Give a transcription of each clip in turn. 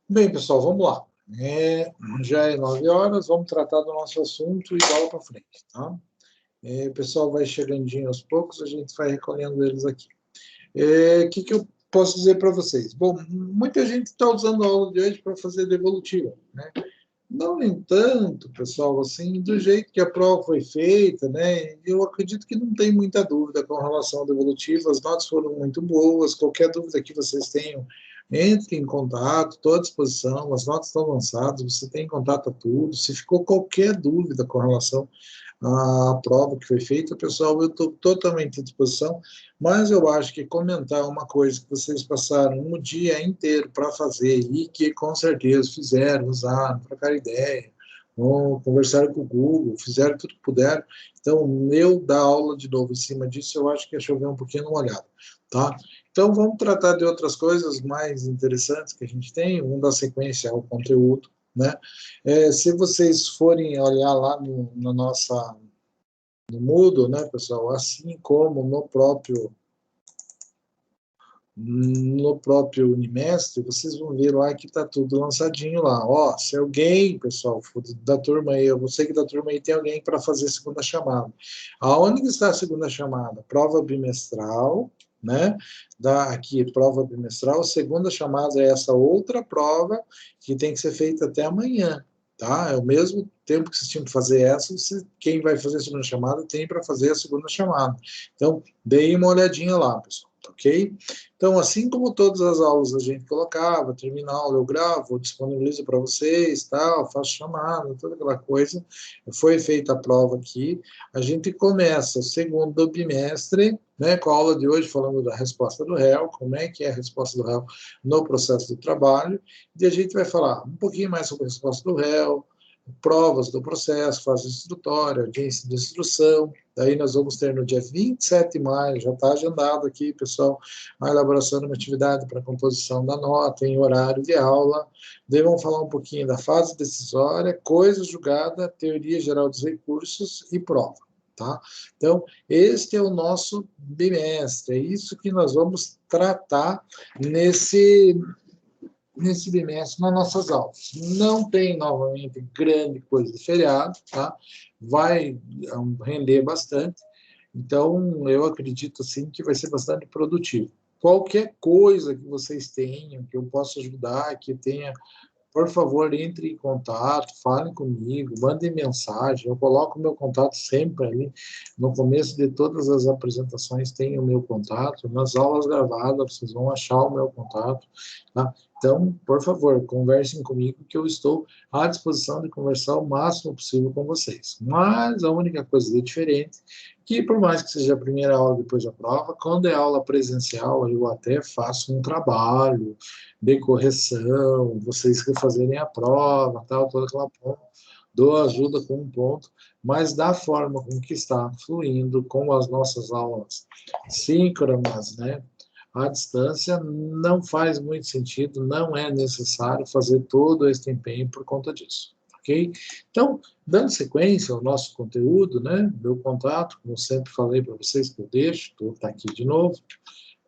Bem, pessoal, vamos lá. Já é 9 horas, vamos tratar do nosso assunto e bola para frente, tá? O pessoal vai chegandinho aos poucos, a gente vai recolhendo eles aqui. O que eu posso dizer para vocês? Bom, muita gente está usando a aula de hoje para fazer devolutiva, né? Não, nem tanto, pessoal, assim, do jeito que a prova foi feita, né? Eu acredito que não tem muita dúvida com relação ao devolutivo, as notas foram muito boas, qualquer dúvida que vocês tenham, entre em contato, estou à disposição, as notas estão lançadas, você tem contato a tudo, se ficou qualquer dúvida com relação à prova que foi feita, pessoal, eu estou totalmente à disposição, mas eu acho que comentar uma coisa que vocês passaram um dia inteiro para fazer e que com certeza fizeram, usaram, trocaram ideia, ou conversaram com o Google, fizeram tudo que puderam. Então, eu dar aula de novo em cima disso, eu acho que é chover um pouquinho numa olhada, tá? Então, vamos tratar de outras coisas mais interessantes que a gente tem, vamos dar sequência ao conteúdo, né? Se vocês forem olhar lá no Moodle, né, pessoal, assim como no próprio Unimestre, vocês vão ver lá que está tudo lançadinho lá. Ó, se alguém, pessoal, for da turma aí, eu sei que da turma aí tem alguém para fazer a segunda chamada. Aonde que está a segunda chamada? Prova bimestral, né? Aqui, prova bimestral. Segunda chamada é essa outra prova que tem que ser feita até amanhã, tá? É o mesmo tempo que vocês tinham que fazer essa, quem vai fazer a segunda chamada tem para fazer a segunda chamada. Então, deem uma olhadinha lá, pessoal, tá ok? Então, assim como todas as aulas a gente colocava, termina a aula, eu gravo, disponibilizo para vocês, tal, faço chamada, toda aquela coisa. Foi feita a prova aqui. A gente começa o segundo bimestre, né, com a aula de hoje, falando da resposta do réu, como é que é a resposta do réu no processo do trabalho, e a gente vai falar um pouquinho mais sobre a resposta do réu, provas do processo, fase instrutória, audiência de instrução. Daí nós vamos ter no dia 27 de maio, já está agendado aqui, pessoal, a elaboração de uma atividade para a composição da nota em horário de aula. Daí vamos falar um pouquinho da fase decisória, coisa julgada, teoria geral dos recursos e prova. Tá? Então, este é o nosso bimestre, é isso que nós vamos tratar nesse bimestre nas nossas aulas. Não tem, novamente, grande coisa de feriado, tá? Vai render bastante, então eu acredito, assim, que vai ser bastante produtivo. Qualquer coisa que vocês tenham, que eu possa ajudar, que tenha, por favor, entre em contato, falem comigo, mandem mensagem, eu coloco o meu contato sempre ali, no começo de todas as apresentações tem o meu contato, nas aulas gravadas vocês vão achar o meu contato, tá? Então, por favor, conversem comigo, que eu estou à disposição de conversar o máximo possível com vocês. Mas a única coisa diferente, que por mais que seja a primeira aula depois da prova, quando é aula presencial, eu até faço um trabalho de correção, vocês refazerem a prova, tal, toda aquela ponta, dou ajuda com um ponto, mas da forma com que está fluindo, com as nossas aulas síncronas, né, à distância, não faz muito sentido, não é necessário fazer todo esse empenho por conta disso, ok? Então, dando sequência ao nosso conteúdo, né, meu contato, como eu sempre falei para vocês que eu deixo, está aqui de novo,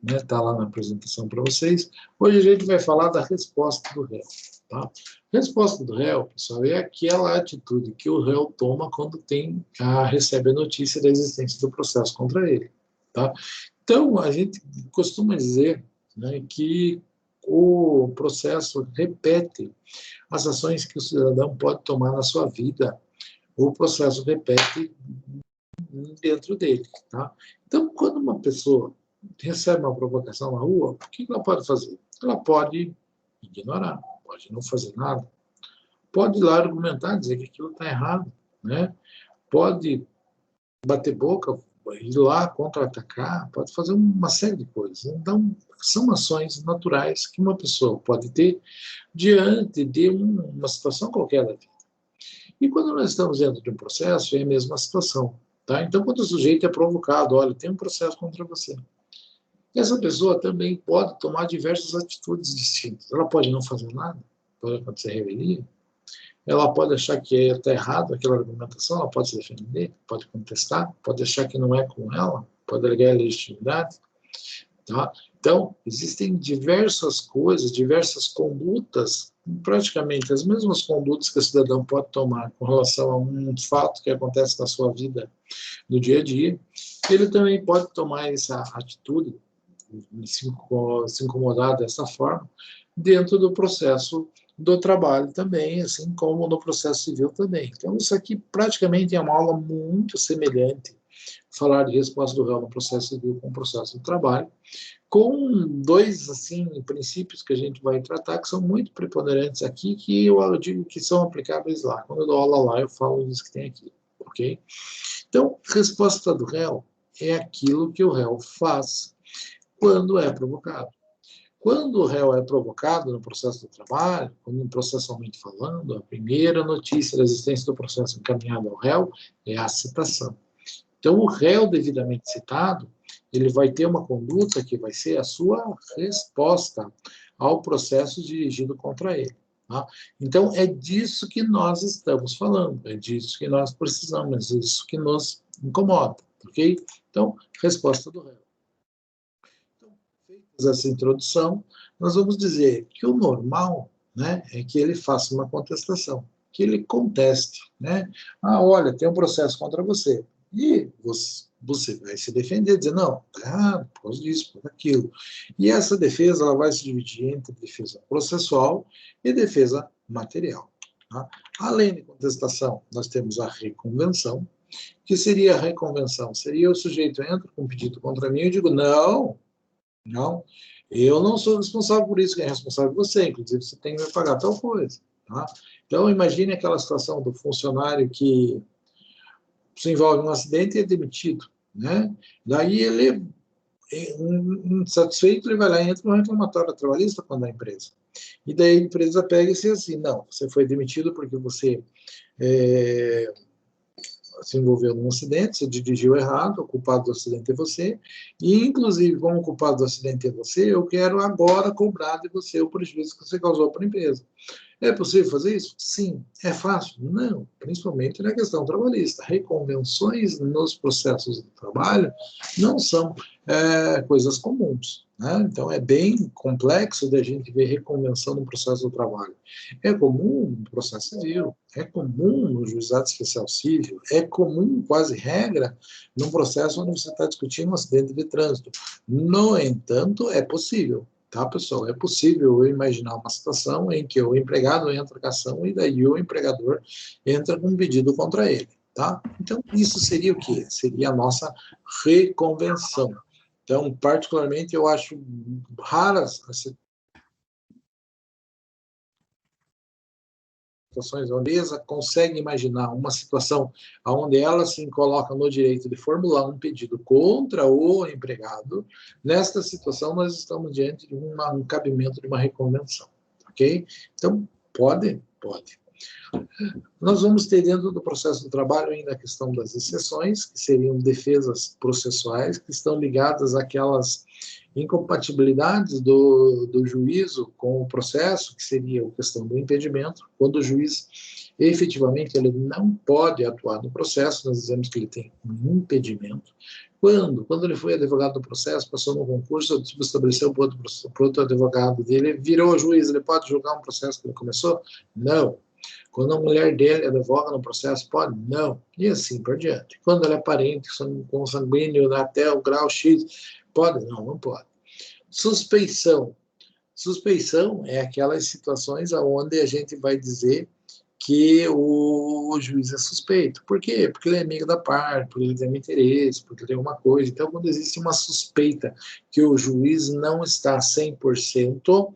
né, tá lá na apresentação para vocês. Hoje a gente vai falar da resposta do réu. Tá? Resposta do réu, pessoal, é aquela atitude que o réu toma quando recebe a notícia da existência do processo contra ele. Tá? Então, a gente costuma dizer, né, que o processo repete as ações que o cidadão pode tomar na sua vida. O processo repete dentro dele. Tá? Então, quando uma pessoa recebe uma provocação na rua, o que ela pode fazer? Ela pode ignorar, pode não fazer nada, pode ir lá argumentar, dizer que aquilo está errado, né? Pode bater boca, ir lá contra-atacar, pode fazer uma série de coisas. Então, são ações naturais que uma pessoa pode ter diante de uma situação qualquer da vida. E quando nós estamos dentro de um processo, é a mesma situação. Tá? Então, quando o sujeito é provocado, olha, tem um processo contra você. Essa pessoa também pode tomar diversas atitudes distintas. Ela pode não fazer nada, pode acontecer revelia, ela pode achar que está errado aquela argumentação, ela pode se defender, pode contestar, pode achar que não é com ela, pode alegar a legitimidade. Tá? Então, existem diversas coisas, diversas condutas, praticamente as mesmas condutas que o cidadão pode tomar com relação a um fato que acontece na sua vida no dia a dia, ele também pode tomar essa atitude, se incomodar dessa forma, dentro do processo do trabalho também, assim como no processo civil também. Então, isso aqui praticamente é uma aula muito semelhante, falar de resposta do réu no processo civil com o processo do trabalho, com dois assim princípios que a gente vai tratar, que são muito preponderantes aqui, que eu digo que são aplicáveis lá. Quando eu dou aula lá, eu falo isso que tem aqui, ok? Então, resposta do réu é aquilo que o réu faz quando é provocado. Quando o réu é provocado no processo do trabalho, quando processualmente falando, a primeira notícia da existência do processo encaminhado ao réu é a citação. Então, o réu devidamente citado, ele vai ter uma conduta que vai ser a sua resposta ao processo dirigido contra ele. Tá? Então, é disso que nós estamos falando, é disso que nós precisamos, é disso que nos incomoda, ok? Então, resposta do réu. Essa introdução, nós vamos dizer que o normal, né, é que ele faça uma contestação, que ele conteste, né? Ah, olha, tem um processo contra você. E você vai se defender, dizer, não, está errado, por causa disso, por aquilo. E essa defesa ela vai se dividir entre defesa processual e defesa material. Tá? Além de contestação, nós temos a reconvenção. Que seria a reconvenção? Seria o sujeito entra com um pedido contra mim e eu digo, não, eu não sou responsável por isso, quem é responsável é você, inclusive você tem que me pagar tal coisa. Tá? Então, imagine aquela situação do funcionário que se envolve em um acidente e é demitido. Né? Daí ele, insatisfeito, ele vai lá e entra no reclamatório trabalhista quando a empresa. E daí a empresa pega e diz assim, não, você foi demitido porque você se envolveu num acidente, você dirigiu errado, o culpado do acidente é você, e inclusive, como o culpado do acidente é você, eu quero agora cobrar de você o prejuízo que você causou para a empresa. É possível fazer isso? Sim. É fácil? Não, principalmente na questão trabalhista. Reconvenções nos processos de trabalho não são coisas comuns. Né? Então, é bem complexo da gente ver reconvenção no processo do trabalho. É comum no processo civil, é comum no juizado especial civil, é comum, quase regra, num processo onde você está discutindo um acidente de trânsito. No entanto, é possível. Tá, pessoal? É possível eu imaginar uma situação em que o empregado entra com a ação e daí o empregador entra com um pedido contra ele. Tá? Então, isso seria o quê? Seria a nossa reconvenção. Então, particularmente, eu acho raras as situações onde a empresa consegue imaginar uma situação onde ela se coloca no direito de formular um pedido contra o empregado. Nesta situação, nós estamos diante de um cabimento de uma reconvenção, ok? Então, pode. Nós vamos ter dentro do processo do trabalho ainda a questão das exceções, que seriam defesas processuais, que estão ligadas àquelas incompatibilidades do juízo com o processo, que seria a questão do impedimento, quando o juiz efetivamente ele não pode atuar no processo, nós dizemos que ele tem um impedimento. Quando ele foi advogado do processo, passou no concurso, estabeleceu para outro advogado dele, virou juiz, ele pode julgar um processo que ele começou? Não. Quando a mulher dele advoga no processo, pode? Não. E assim por diante. Quando ela é parente, consanguíneo até o grau X, pode? Não, não pode. Suspeição. Suspeição é aquelas situações onde a gente vai dizer que o juiz é suspeito. Por quê? Porque ele é amigo da parte, porque ele tem um interesse, porque ele tem uma coisa. Então, quando existe uma suspeita que o juiz não está 100%,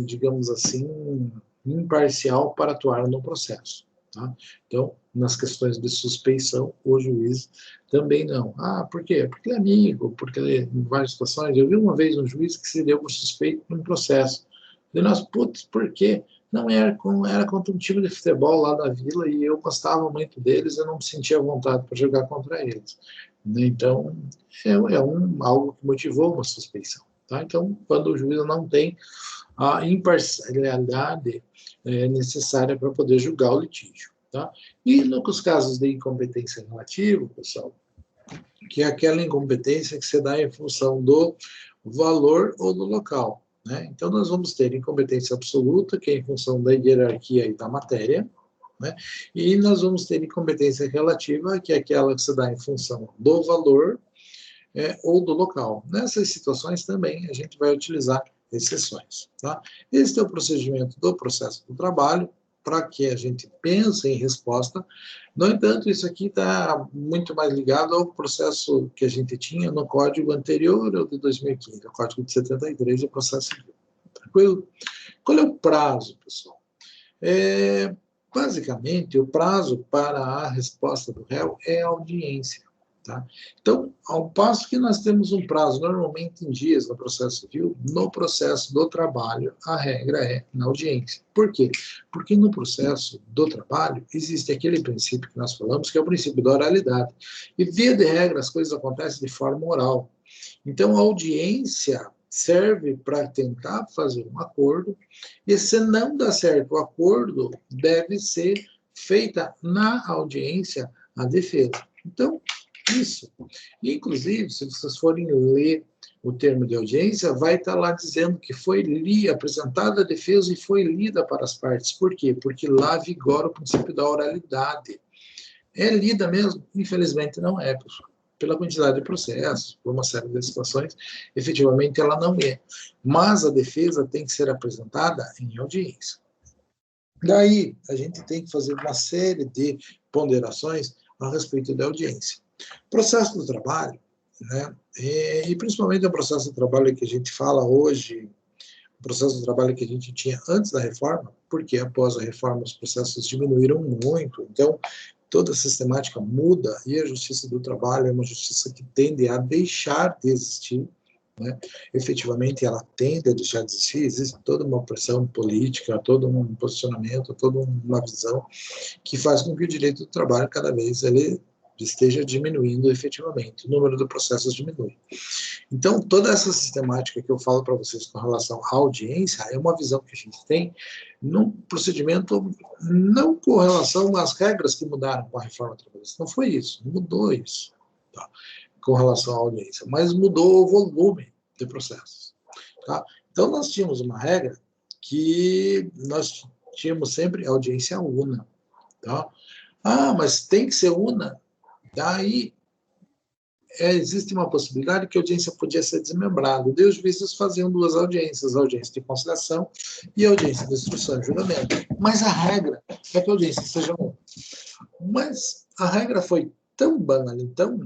digamos assim, imparcial para atuar no processo. Tá? Então, nas questões de suspeição, o juiz também não. Ah, por quê? Porque ele é amigo, porque ele, em várias situações. Eu vi uma vez um juiz que se deu por suspeito num processo. E nós, putz, por quê? Não era contra um time de futebol lá da vila e eu gostava muito deles, eu não me sentia à vontade para jogar contra eles. Então, algo que motivou uma suspeição. Tá? Então, quando o juiz não tem a imparcialidade necessária para poder julgar o litígio. Tá? E nos casos de incompetência relativa, pessoal, que é aquela incompetência que se dá em função do valor ou do local. Né? Então, nós vamos ter incompetência absoluta, que é em função da hierarquia e da matéria, né? E nós vamos ter incompetência relativa, que é aquela que se dá em função do valor ou do local. Nessas situações também a gente vai utilizar exceções. Tá? Esse é o procedimento do processo do trabalho, para que a gente pense em resposta. No entanto, isso aqui está muito mais ligado ao processo que a gente tinha no código anterior ao de 2015, o código de 73 do processo civil. Tranquilo? Qual é o prazo, pessoal? Basicamente, o prazo para a resposta do réu é a audiência. Tá? Então, ao passo que nós temos um prazo normalmente em dias no processo civil, no processo do trabalho, a regra é na audiência. Por quê? Porque no processo do trabalho existe aquele princípio que nós falamos, que é o princípio da oralidade. E, via de regra, as coisas acontecem de forma oral. Então, a audiência serve para tentar fazer um acordo, e se não dá certo o acordo, deve ser feita na audiência a defesa. Então, isso. Inclusive, se vocês forem ler o termo de audiência, vai estar lá dizendo que foi apresentada a defesa e foi lida para as partes. Por quê? Porque lá vigora o princípio da oralidade. É lida mesmo? Infelizmente não é, pessoal. Pela quantidade de processos, por uma série de situações, efetivamente ela não é. Mas a defesa tem que ser apresentada em audiência. Daí, a gente tem que fazer uma série de ponderações a respeito da audiência. Processo do trabalho, né, e principalmente o processo do trabalho que a gente fala hoje, o processo do trabalho que a gente tinha antes da reforma, porque após a reforma os processos diminuíram muito, então toda a sistemática muda e a justiça do trabalho é uma justiça que tende a deixar de existir, né? Efetivamente ela tende a deixar de existir, existe toda uma pressão política, todo um posicionamento, toda uma visão que faz com que o direito do trabalho cada vez ele esteja diminuindo efetivamente, o número de processos diminui. Então, toda essa sistemática que eu falo para vocês com relação à audiência é uma visão que a gente tem num procedimento, não com relação às regras que mudaram com a reforma trabalhista, não foi isso, mudou isso, tá? Com relação à audiência, mas mudou o volume de processos. Tá? Então, nós tínhamos uma regra que nós tínhamos sempre audiência una. Tá? Ah, mas tem que ser una? Daí existe uma possibilidade que a audiência podia ser desmembrada. Daí os juízes faziam duas audiências, a audiência de conciliação e a audiência de instrução e julgamento. Mas a regra é que a audiência seja uma. Mas a regra foi tão banal, tão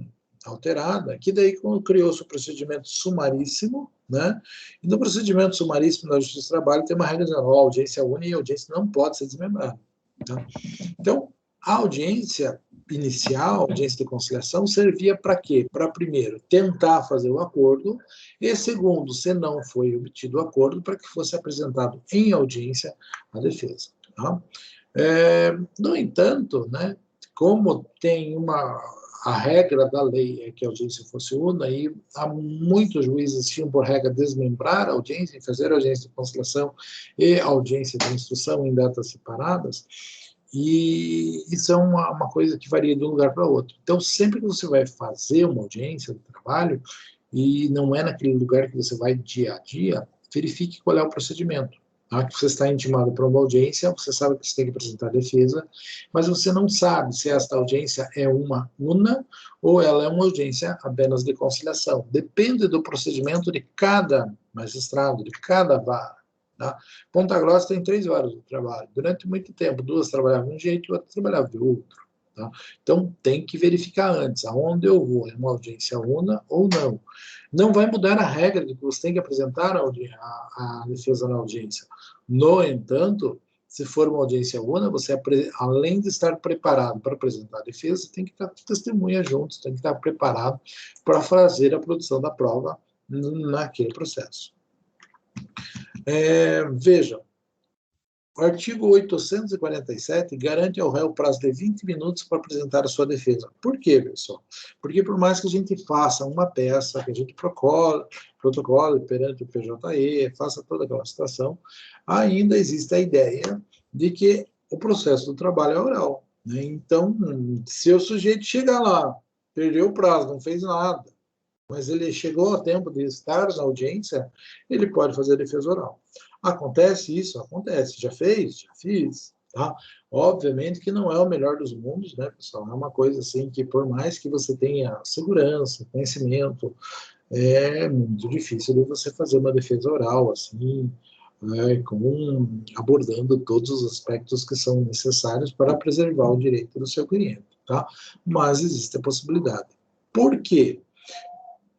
alterada, que daí criou-se o procedimento sumaríssimo, né? E no procedimento sumaríssimo da Justiça do Trabalho tem uma regra dizendo, a audiência única e a audiência não pode ser desmembrada. Tá? Então, a audiência inicial, a audiência de conciliação, servia para quê? Para, primeiro, tentar fazer o acordo, e, segundo, se não foi obtido o acordo, para que fosse apresentado em audiência a defesa. Tá? No entanto, né, como tem a regra da lei é que a audiência fosse una, e há muitos juízes tinham por regra desmembrar a audiência, fazer a audiência de conciliação e a audiência de instrução em datas separadas, E isso é uma coisa que varia de um lugar para outro. Então, sempre que você vai fazer uma audiência de trabalho, e não é naquele lugar que você vai dia a dia, verifique qual é o procedimento. Tá? Que você está intimado para uma audiência, você sabe que você tem que apresentar defesa, mas você não sabe se esta audiência é uma una ou ela é uma audiência apenas de conciliação. Depende do procedimento de cada magistrado, de cada vara. Tá? Ponta Grossa tem 3 varas de trabalho. Durante muito tempo, 2 trabalhavam de um jeito e outra trabalhava de outro. Tá? Então, tem que verificar antes aonde eu vou, é uma audiência una ou não. Não vai mudar a regra de que você tem que apresentar a defesa na audiência. No entanto, se for uma audiência una, você, além de estar preparado para apresentar a defesa, tem que estar testemunha juntos, tem que estar preparado para fazer a produção da prova naquele processo. Veja, o artigo 847 garante ao réu prazo de 20 minutos para apresentar a sua defesa. Por quê, pessoal? Porque por mais que a gente faça uma peça, que a gente protocole perante o PJE, faça toda aquela situação, ainda existe a ideia de que o processo do trabalho é oral. Né? Então, se o sujeito chegar lá, perdeu o prazo, não fez nada, mas ele chegou a tempo de estar na audiência, ele pode fazer a defesa oral. Acontece isso? Acontece. Já fez? Já fiz. Tá? Obviamente que não é o melhor dos mundos, né, pessoal? É uma coisa assim que, por mais que você tenha segurança, conhecimento, é muito difícil de você fazer uma defesa oral, assim, abordando todos os aspectos que são necessários para preservar o direito do seu cliente, tá? Mas existe a possibilidade. Por quê?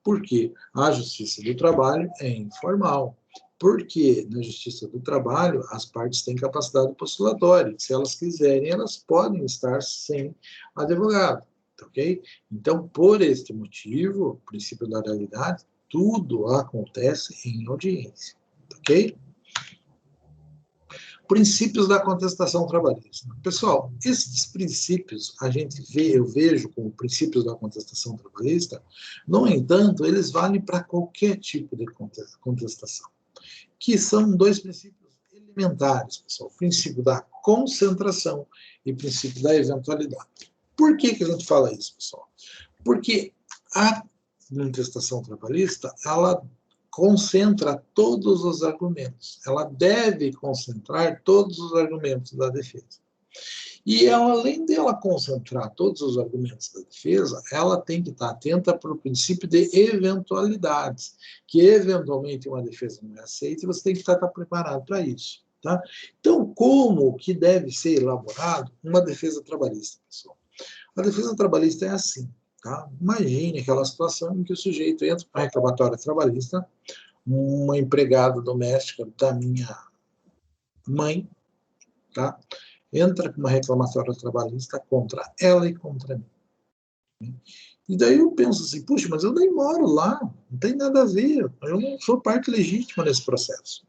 Porque a Justiça do Trabalho é informal. Porque na Justiça do Trabalho as partes têm capacidade postulatória. Se elas quiserem, elas podem estar sem advogado. Ok? Então, por este motivo, o princípio da oralidade, tudo acontece em audiência. Ok? Princípios da contestação trabalhista. Pessoal, esses princípios eu vejo como princípios da contestação trabalhista, no entanto, eles valem para qualquer tipo de contestação, que são 2 princípios elementares, pessoal, o princípio da concentração e o princípio da eventualidade. Por que a gente fala isso, pessoal? Porque a contestação trabalhista, ela concentra todos os argumentos. Ela deve concentrar todos os argumentos da defesa. E ela, além dela concentrar todos os argumentos da defesa, ela tem que estar atenta para o princípio de eventualidades, que eventualmente uma defesa não é aceita e você tem que estar preparado para isso. Tá? Então, como que deve ser elaborado uma defesa trabalhista, pessoal? A defesa trabalhista é assim. Tá? Imagine aquela situação em que o sujeito entra para a reclamatória trabalhista, uma empregada doméstica da minha mãe, tá? Entra com uma reclamatória trabalhista contra ela e contra mim. E daí eu penso assim, puxa, mas eu nem moro lá, não tem nada a ver, eu não sou parte legítima nesse processo.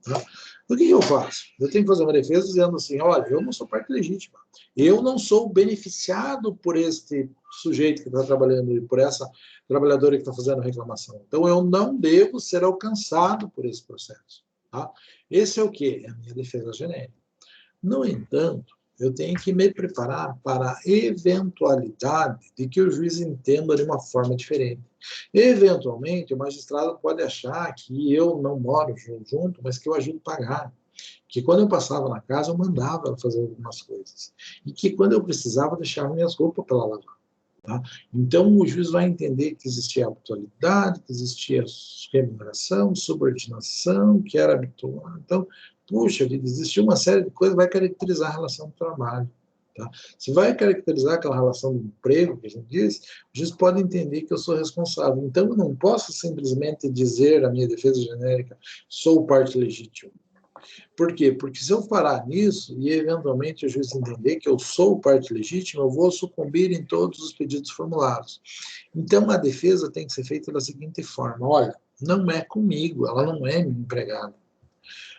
Tá? O que eu faço? Eu tenho que fazer uma defesa dizendo assim, olha, eu não sou parte legítima, eu não sou beneficiado por este sujeito que está trabalhando e por essa trabalhadora que está fazendo a reclamação. Então, eu não devo ser alcançado por esse processo. Tá? Esse é o quê? É a minha defesa genérica. No entanto, eu tenho que me preparar para a eventualidade de que o juiz entenda de uma forma diferente. Eventualmente, o magistrado pode achar que eu não moro junto, mas que eu ajudo a pagar. Que quando eu passava na casa, eu mandava ela fazer algumas coisas. E que quando eu precisava, deixava minhas roupas para ela lavar. Tá? Então, o juiz vai entender que existia habitualidade, que existia remuneração, subordinação, que era habitual. Então, puxa vida, existia uma série de coisas que vai caracterizar a relação de trabalho. Tá? Se vai caracterizar aquela relação de emprego, que a gente diz, o juiz pode entender que eu sou responsável. Então, eu não posso simplesmente dizer a minha defesa genérica, sou parte legítima. Por quê? Porque se eu parar nisso e eventualmente o juiz entender que eu sou parte legítima, eu vou sucumbir em todos os pedidos formulados. Então, a defesa tem que ser feita da seguinte forma: olha, não é comigo, ela não é minha empregada.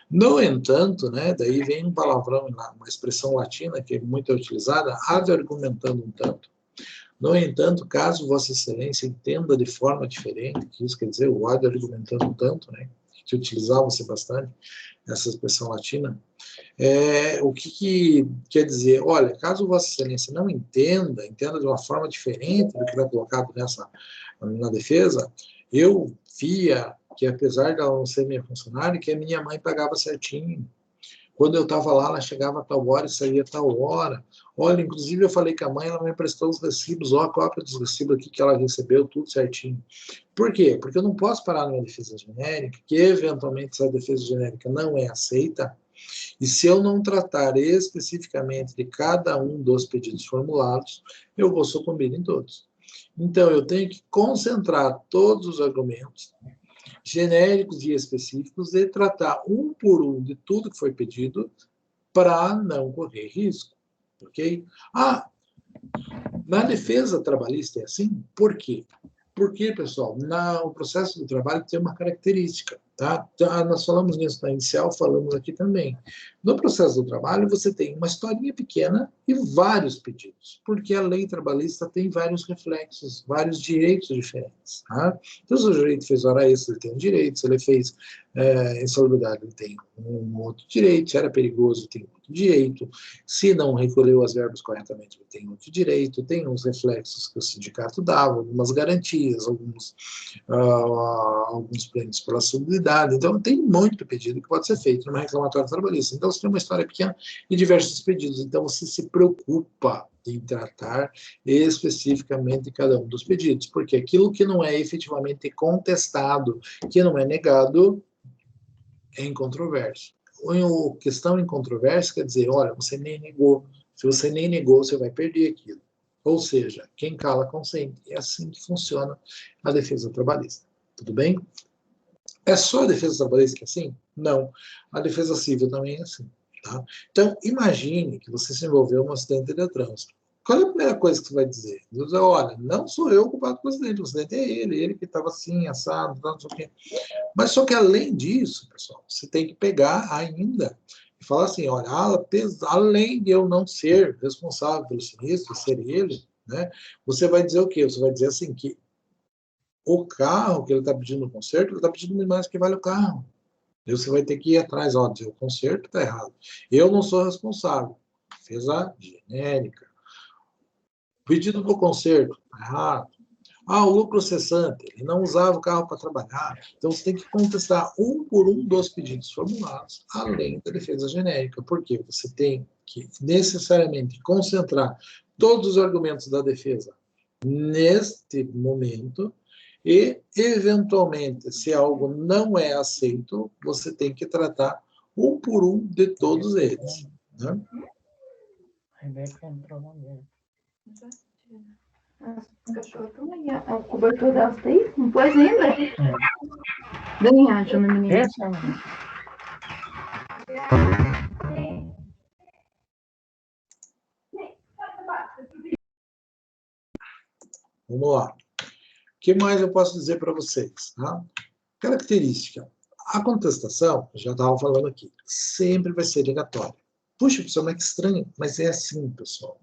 No entanto, né, daí vem um palavrão, uma expressão latina que é muito utilizada, ad argumentando um tanto. No entanto, caso Vossa Excelência entenda de forma diferente, que isso quer dizer o ad argumentando um tanto, né, que utilizava-se bastante essa expressão latina, O que quer dizer? Olha, caso Vossa Excelência não entenda de uma forma diferente do que está colocado na defesa, eu via que, apesar de ela não ser minha funcionária, que a minha mãe pagava certinho. Quando eu estava lá, ela chegava a tal hora e saía a tal hora. Olha, inclusive eu falei com a mãe, ela me emprestou os recibos, ó, a cópia dos recibos aqui que ela recebeu, tudo certinho. Por quê? Porque eu não posso parar numa defesa genérica, que eventualmente essa defesa genérica não é aceita, e se eu não tratar especificamente de cada um dos pedidos formulados, eu vou sucumbir em todos. Então, eu tenho que concentrar todos os argumentos genéricos e específicos e tratar um por um de tudo que foi pedido para não correr risco, ok? Na defesa trabalhista é assim? Por quê? Porque, pessoal, o processo do trabalho tem uma característica, tá? Nós falamos nisso na inicial, falamos aqui também. No processo do trabalho, você tem uma historinha pequena e vários pedidos, porque a lei trabalhista tem vários reflexos, vários direitos diferentes, tá? Então, se o sujeito fez hora extra, ele tem um direito, se ele fez insalubridade, ele tem um outro direito, se era perigoso, tem outro direito, se não recolheu as verbas corretamente, ele tem outro direito, tem uns reflexos que o sindicato dava, algumas garantias, alguns prêmios pela salubridade. Então, tem muito pedido que pode ser feito numa reclamatória trabalhista. Então, você tem uma história pequena e diversos pedidos. Então, você se preocupa em tratar especificamente cada um dos pedidos, porque aquilo que não é efetivamente contestado, que não é negado, é incontroverso. Questão incontroversa quer dizer, olha, você nem negou. Se você nem negou, você vai perder aquilo. Ou seja, quem cala consente. É assim que funciona a defesa trabalhista. Tudo bem? É só a defesa trabalhista que é assim? Não. A defesa civil também é assim. Tá? Então, imagine que você se envolveu em um acidente de trânsito. Qual é a primeira coisa que você vai dizer? Você vai dizer, olha, não sou eu o culpado do acidente, o acidente é ele que estava assim, assado, não sei o quê. Mas só que além disso, pessoal, você tem que pegar ainda e falar assim, olha, além de eu não ser responsável pelo sinistro, ser ele, né, você vai dizer o quê? Você vai dizer assim que o carro que ele está pedindo no conserto, ele está pedindo muito mais que vale o carro. E você vai ter que ir atrás, ó, dizer, o conserto está errado. Eu não sou responsável. Defesa genérica. Pedido do conserto, está errado. O lucro cessante, ele não usava o carro para trabalhar. Então, você tem que contestar um por um dos pedidos formulados, além da defesa genérica. Porque você tem que necessariamente concentrar todos os argumentos da defesa neste momento e, eventualmente, se algo não é aceito, você tem que tratar um por um de todos eles. Né? As cachorras estão aí. O cobertor delas está aí? Não pôs ainda? Ganhar, Jana, menina. Vamos lá. O que mais eu posso dizer para vocês? Tá? Característica. A contestação, já estava falando aqui, sempre vai ser negatória. Puxa, pessoal, mas que estranho. Mas é assim, pessoal.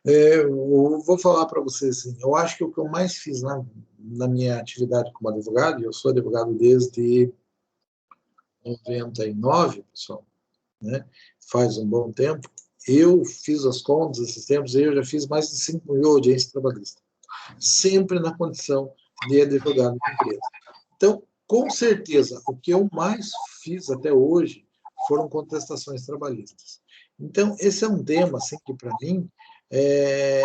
Eu vou falar para vocês assim, eu acho que o que eu mais fiz na minha atividade como advogado, e eu sou advogado desde 99, pessoal, né? Faz um bom tempo, eu fiz as contas esses tempos, eu já fiz mais de 5.000 audiências trabalhistas, sempre na condição de advogado de empresa. Então, com certeza, o que eu mais fiz até hoje foram contestações trabalhistas. Então, esse é um tema, assim, que para mim é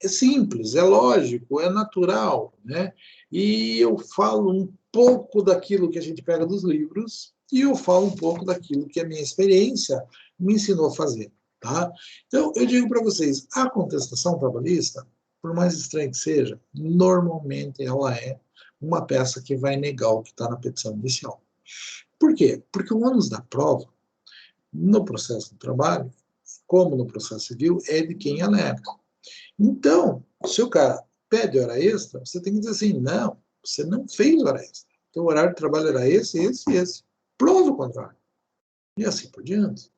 simples, é lógico, é natural, né? E eu falo um pouco daquilo que a gente pega dos livros e eu falo um pouco daquilo que a minha experiência me ensinou a fazer, tá? Então, eu digo para vocês, a contestação trabalhista, por mais estranha que seja, normalmente ela é uma peça que vai negar o que está na petição inicial. Por quê? Porque o ônus da prova, no processo do trabalho, como no processo civil, é de quem alega. Então, se o cara pede hora extra, você tem que dizer assim, não, você não fez hora extra. Então, o horário de trabalho era esse, esse e esse. Prova o contrário. E assim por diante.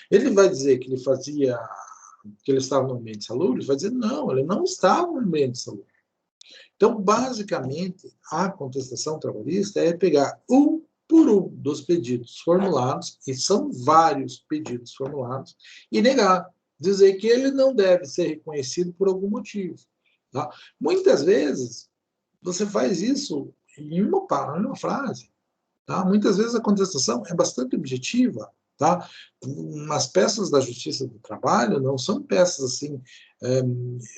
Ele vai dizer que ele estava no ambiente salubre, ele vai dizer, não, ele não estava no ambiente salubre. Então, basicamente, a contestação trabalhista é pegar um por um dos pedidos formulados, e são vários pedidos formulados, e negar, dizer que ele não deve ser reconhecido por algum motivo. Tá? Muitas vezes, você faz isso em uma frase. Tá? Muitas vezes a contestação é bastante objetiva. Tá? As peças da Justiça do Trabalho não são peças assim,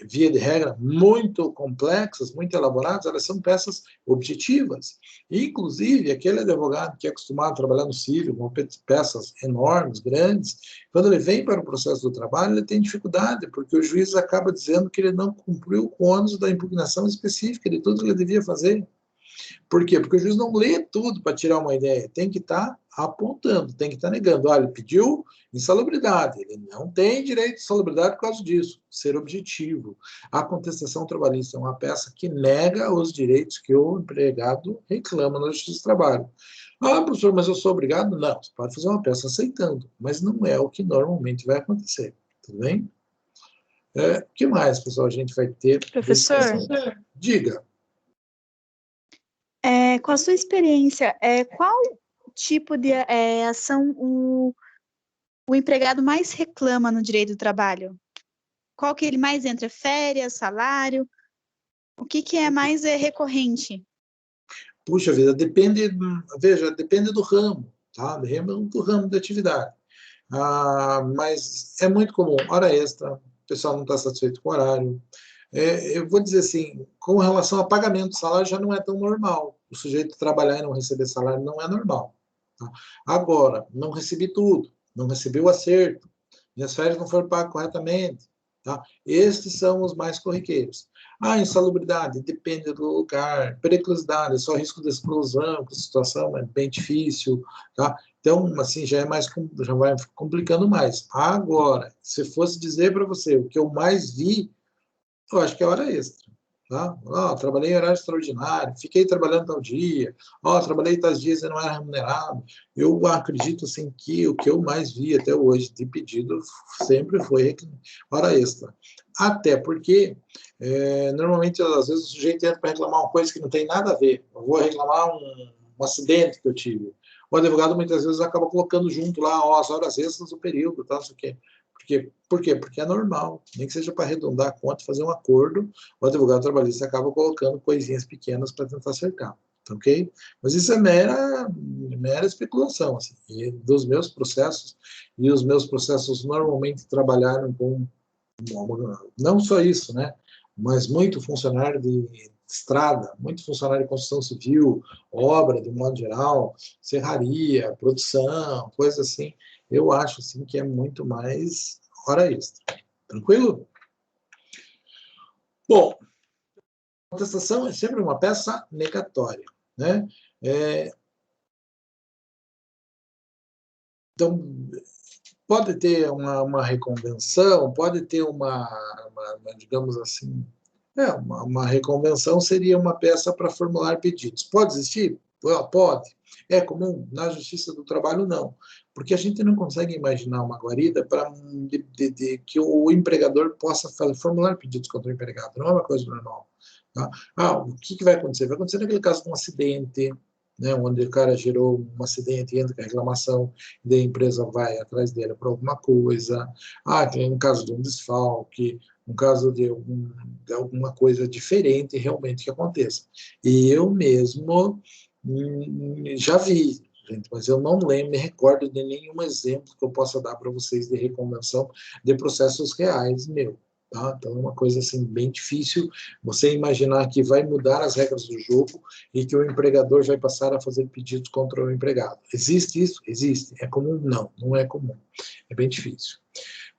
via de regra, muito complexas, muito elaboradas, elas são peças objetivas. Inclusive, aquele advogado que é acostumado a trabalhar no civil, com peças enormes, grandes, quando ele vem para o processo do trabalho, ele tem dificuldade, porque o juiz acaba dizendo que ele não cumpriu com o ônus da impugnação específica de tudo que ele devia fazer. Por quê? Porque o juiz não lê tudo para tirar uma ideia, tem que estar apontando, tem que estar negando. Olha, ele pediu insalubridade, ele não tem direito de insalubridade por causa disso, ser objetivo. A contestação trabalhista é uma peça que nega os direitos que o empregado reclama na Justiça do Trabalho. Ah, professor, mas eu sou obrigado? Não, você pode fazer uma peça aceitando, mas não é o que normalmente vai acontecer, tudo bem? O que mais, pessoal, a gente vai ter? Professor, diga. Com a sua experiência, qual tipo de ação o empregado mais reclama no direito do trabalho? Qual que ele mais entra? Férias, salário? O que é mais recorrente? Puxa vida, depende do ramo, tá? Do ramo de atividade. Mas é muito comum, hora extra, o pessoal não está satisfeito com o horário. Eu vou dizer assim, com relação a pagamento do salário já não é tão normal. O sujeito trabalhar e não receber salário não é normal. Tá? Agora, não recebi tudo, não recebi o acerto, minhas férias não foram pagas corretamente. Tá? Estes são os mais corriqueiros. Insalubridade, depende do lugar. Periculosidade, só risco de explosão, que a situação é bem difícil. Tá? Então, assim, já vai complicando mais. Agora, se fosse dizer para você o que eu mais vi, eu acho que é hora extra. Tá? Trabalhei em horário extraordinário, fiquei trabalhando tal dia, trabalhei tais dias e não era remunerado. Eu acredito assim, que o que eu mais vi até hoje de pedido sempre foi hora extra. Até porque, normalmente, às vezes, o sujeito entra para reclamar uma coisa que não tem nada a ver. Eu vou reclamar um acidente que eu tive. O advogado, muitas vezes, acaba colocando junto lá as horas extras do período, tá? Isso aqui. Por quê? Porque é normal, nem que seja para arredondar a conta, fazer um acordo, o advogado trabalhista acaba colocando coisinhas pequenas para tentar acertar, ok? Mas isso é mera especulação, assim, e dos meus processos, e os meus processos normalmente trabalharam com, não só isso, né, mas muito funcionário de estrada, muito funcionário de construção civil, obra, de modo geral, serraria, produção, coisa assim. Eu acho assim, que é muito mais hora extra. Tranquilo? Bom, a contestação é sempre uma peça negatória. Né? Então, pode ter uma reconvenção, pode ter digamos assim, uma reconvenção seria uma peça para formular pedidos. Pode existir? Pode. É comum? Na Justiça do Trabalho, não. Porque a gente não consegue imaginar uma guarida que o empregador possa formular pedidos contra o empregado. Não é uma coisa normal. Tá? O que vai acontecer? Vai acontecer naquele caso de um acidente, né, onde o cara gerou um acidente e entra com a reclamação, e a empresa vai atrás dele por alguma coisa. Tem um caso de um desfalque, um caso de alguma coisa diferente realmente que aconteça. E eu mesmo já vi, gente, mas eu não lembro, me recordo de nenhum exemplo que eu possa dar para vocês de reconvenção de processos reais meu. Tá? Então, é uma coisa assim, bem difícil você imaginar que vai mudar as regras do jogo e que o empregador vai passar a fazer pedidos contra o empregado. Existe isso? Existe. É comum? Não, não é comum. É bem difícil.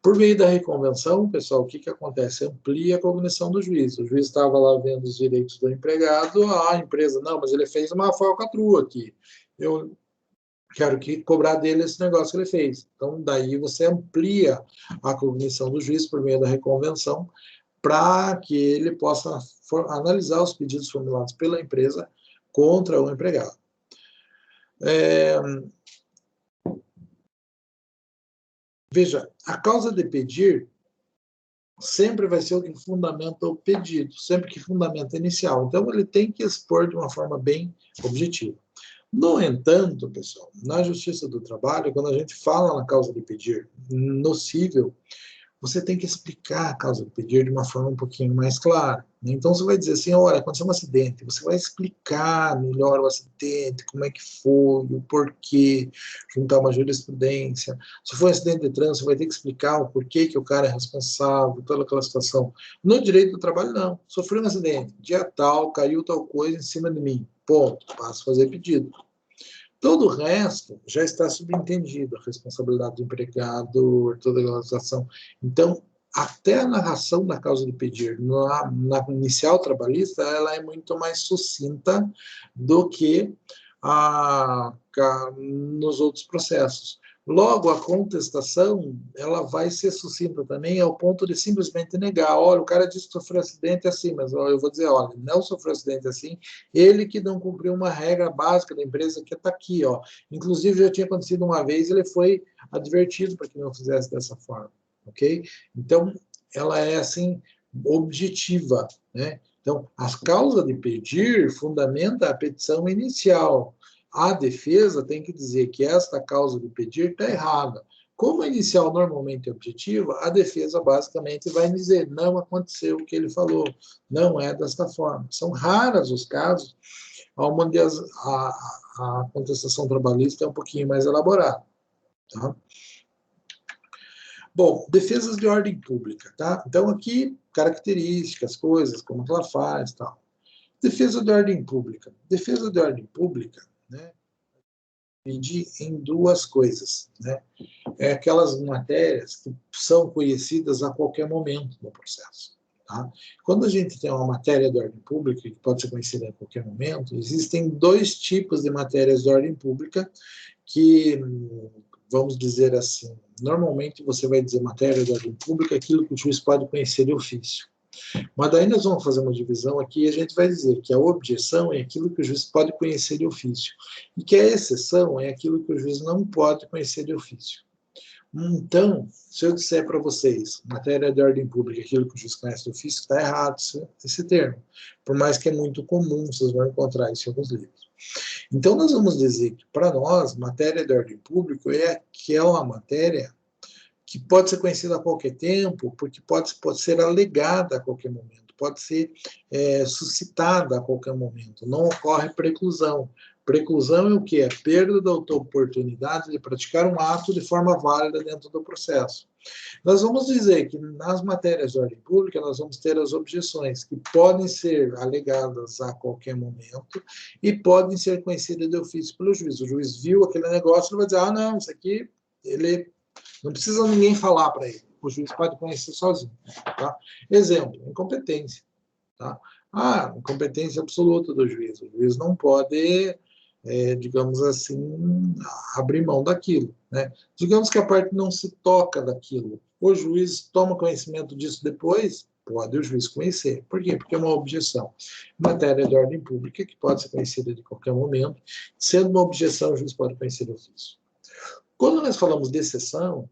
Por meio da reconvenção, pessoal, o que acontece? Amplia a cognição do juiz. O juiz estava lá vendo os direitos do empregado, a empresa, não, mas ele fez uma falcatrua aqui. Eu quero cobrar dele esse negócio que ele fez. Então, daí você amplia a cognição do juiz por meio da reconvenção para que ele possa analisar os pedidos formulados pela empresa contra o empregado. Veja, a causa de pedir sempre vai ser o que fundamenta o pedido, sempre que fundamenta inicial. Então, ele tem que expor de uma forma bem objetiva. No entanto, pessoal, na Justiça do Trabalho, quando a gente fala na causa de pedir nocível, você tem que explicar a causa de pedir de uma forma um pouquinho mais clara. Então, você vai dizer assim, olha, aconteceu um acidente, você vai explicar melhor o acidente, como é que foi, o porquê, juntar uma jurisprudência. Se for um acidente de trânsito, você vai ter que explicar o porquê que o cara é responsável, toda aquela situação. No direito do trabalho, não. Sofri um acidente, dia tal, caiu tal coisa em cima de mim. Ponto. Passo a fazer pedido. Todo o resto já está subentendido, a responsabilidade do empregador, toda a situação. Então, até a narração da causa de pedir na inicial trabalhista, ela é muito mais sucinta do que nos outros processos. Logo, a contestação, ela vai ser sucinta também ao ponto de simplesmente negar. Olha, o cara disse que sofreu acidente assim, mas eu vou dizer, olha, não sofreu acidente assim, ele que não cumpriu uma regra básica da empresa que está aqui, ó. Inclusive, já tinha acontecido uma vez, ele foi advertido para que não fizesse dessa forma, ok? Então, ela é, assim, objetiva, né? Então, a causa de pedir fundamenta a petição inicial. A defesa tem que dizer que esta causa de pedir está errada. Como a inicial normalmente é objetiva, a defesa basicamente vai dizer, não aconteceu o que ele falou, não é desta forma. São raros os casos onde a contestação trabalhista é um pouquinho mais elaborada. Tá? Bom, defesas de ordem pública. Tá? Então, aqui, características, coisas, como ela faz, tal. Defesa de ordem pública. Defesa de ordem pública, né? Dividir em duas coisas, né? É aquelas matérias que são conhecidas a qualquer momento no processo. Tá? Quando a gente tem uma matéria de ordem pública, que pode ser conhecida a qualquer momento, existem dois tipos de matérias de ordem pública que, vamos dizer assim, normalmente você vai dizer matéria de ordem pública, aquilo que o juiz pode conhecer de ofício. Mas daí nós vamos fazer uma divisão aqui e a gente vai dizer que a objeção é aquilo que o juiz pode conhecer de ofício e que a exceção é aquilo que o juiz não pode conhecer de ofício. Então, se eu disser para vocês, matéria de ordem pública, aquilo que o juiz conhece de ofício, está errado esse termo. Por mais que é muito comum, vocês vão encontrar isso em alguns livros. Então, nós vamos dizer que, para nós, matéria de ordem pública é aquela matéria que pode ser conhecida a qualquer tempo, porque pode ser alegada a qualquer momento, pode ser suscitada a qualquer momento. Não ocorre preclusão. Preclusão é o quê? A perda da oportunidade de praticar um ato de forma válida dentro do processo. Nós vamos dizer que nas matérias de ordem pública nós vamos ter as objeções que podem ser alegadas a qualquer momento e podem ser conhecidas de ofício pelo juiz. O juiz viu aquele negócio e vai dizer, não, isso aqui, ele não precisa ninguém falar para ele. O juiz pode conhecer sozinho. Tá? Exemplo, incompetência. Tá? Incompetência absoluta do juiz. O juiz não pode, digamos assim, abrir mão daquilo. Né? Digamos que a parte não se toca daquilo. O juiz toma conhecimento disso depois, pode o juiz conhecer. Por quê? Porque é uma objeção. Matéria de ordem pública, que pode ser conhecida de qualquer momento. Sendo uma objeção, o juiz pode conhecer o ofício. Quando nós falamos de exceção,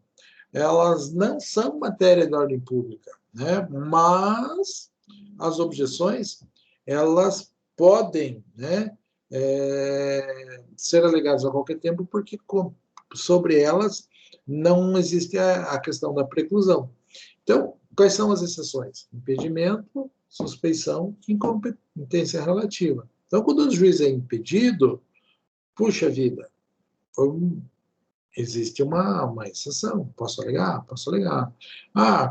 elas não são matéria de ordem pública, né? Mas as objeções, elas podem, né, ser alegadas a qualquer tempo, porque sobre elas não existe a questão da preclusão. Então, quais são as exceções? Impedimento, suspeição e incompetência relativa. Então, quando o juiz é impedido, puxa vida, existe uma exceção. Posso alegar? Posso alegar.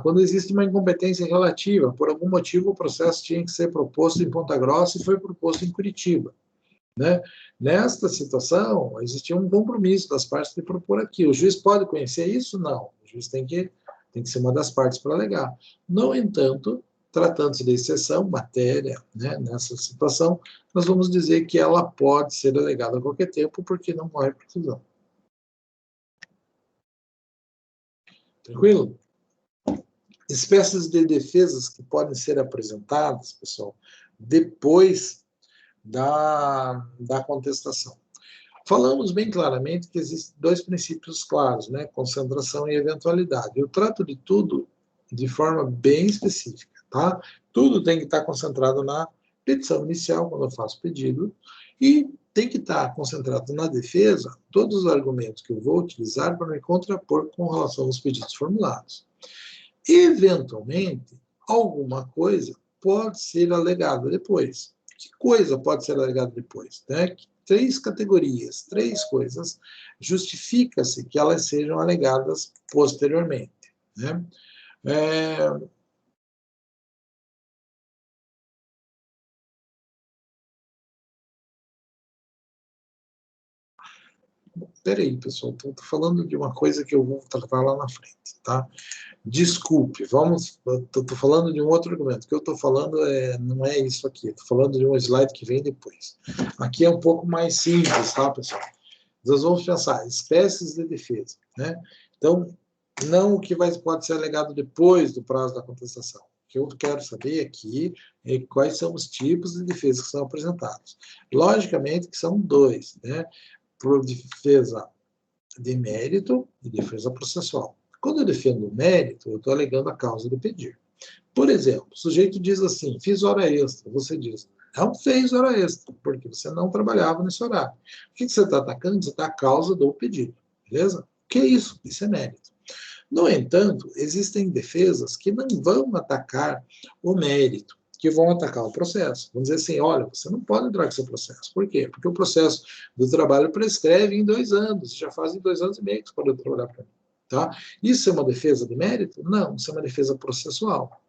Quando existe uma incompetência relativa, por algum motivo o processo tinha que ser proposto em Ponta Grossa e foi proposto em Curitiba. Né? Nesta situação, existia um compromisso das partes de propor aqui. O juiz pode conhecer isso? Não. O juiz tem que ser uma das partes para alegar. No entanto, tratando-se de exceção, matéria, né, nessa situação, nós vamos dizer que ela pode ser alegada a qualquer tempo porque não corre preclusão. Tranquilo? Espécies de defesas que podem ser apresentadas, pessoal, depois da contestação. Falamos bem claramente que existem dois princípios claros, né? Concentração e eventualidade. Eu trato de tudo de forma bem específica, tá? Tudo tem que estar concentrado na petição inicial, quando eu faço pedido, e tem que estar concentrado na defesa todos os argumentos que eu vou utilizar para me contrapor com relação aos pedidos formulados. Eventualmente, alguma coisa pode ser alegada depois. Que coisa pode ser alegada depois? Né? 3 categorias, 3 coisas, justifica-se que elas sejam alegadas posteriormente. Né? Peraí, pessoal, estou falando de uma coisa que eu vou tratar lá na frente, tá? Desculpe, estou falando de um outro argumento. O que eu estou falando não é isso aqui, estou falando de um slide que vem depois. Aqui é um pouco mais simples, tá, pessoal? Nós vamos pensar, espécies de defesa, né? Então, não o que pode ser alegado depois do prazo da contestação. O que eu quero saber aqui é quais são os tipos de defesa que são apresentados. Logicamente que são 2, né? Por defesa de mérito e defesa processual. Quando eu defendo o mérito, eu estou alegando a causa de pedir. Por exemplo, o sujeito diz assim, fiz hora extra. Você diz, não fez hora extra, porque você não trabalhava nesse horário. O que você está atacando? Você está a causa do pedido, beleza? O que é isso? Isso é mérito. No entanto, existem defesas que não vão atacar o mérito, que vão atacar o processo. Vamos dizer assim, olha, você não pode entrar com seu processo. Por quê? Porque o processo do trabalho prescreve em 2 anos, já fazem 2 anos e meio que você pode trabalhar para mim. Tá? Isso é uma defesa de mérito? Não, isso é uma defesa processual.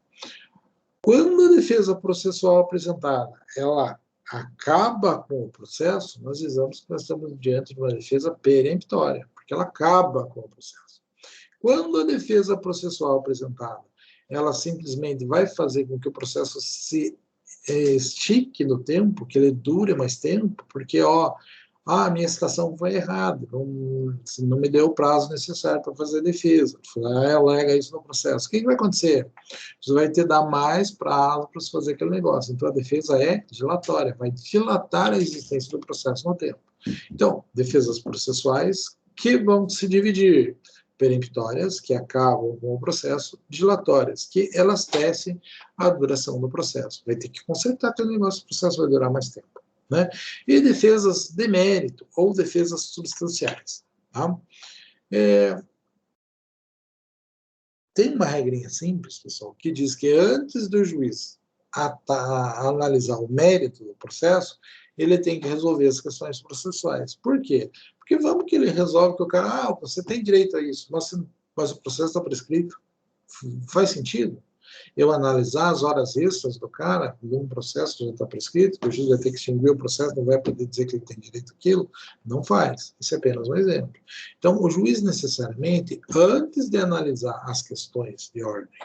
Quando a defesa processual apresentada, ela acaba com o processo, nós dizemos que nós estamos diante de uma defesa peremptória, porque ela acaba com o processo. Quando a defesa processual apresentada, ela simplesmente vai fazer com que o processo se estique no tempo, que ele dure mais tempo, porque, a minha citação foi errada, não me deu o prazo necessário para fazer a defesa. Alega isso no processo. O que vai acontecer? Você vai ter que dar mais prazo para você fazer aquele negócio. Então, a defesa é dilatória, vai dilatar a existência do processo no tempo. Então, defesas processuais que vão se dividir: peremptórias, que acabam com o processo, dilatórias, que elas tecem a duração do processo. Vai ter que consertar aquele negócio, o processo vai durar mais tempo. Né? E defesas de mérito ou defesas substanciais. Tá? Tem uma regrinha simples, pessoal, que diz que antes do juiz analisar o mérito do processo, ele tem que resolver as questões processuais. Por quê? Porque vamos que ele resolve que o cara, você tem direito a isso, mas o processo está prescrito. Faz sentido? Eu analisar as horas extras do cara, num processo que já está prescrito, que o juiz vai ter que extinguir o processo, não vai poder dizer que ele tem direito àquilo, não faz. Isso é apenas um exemplo. Então, o juiz, necessariamente, antes de analisar as questões de ordem,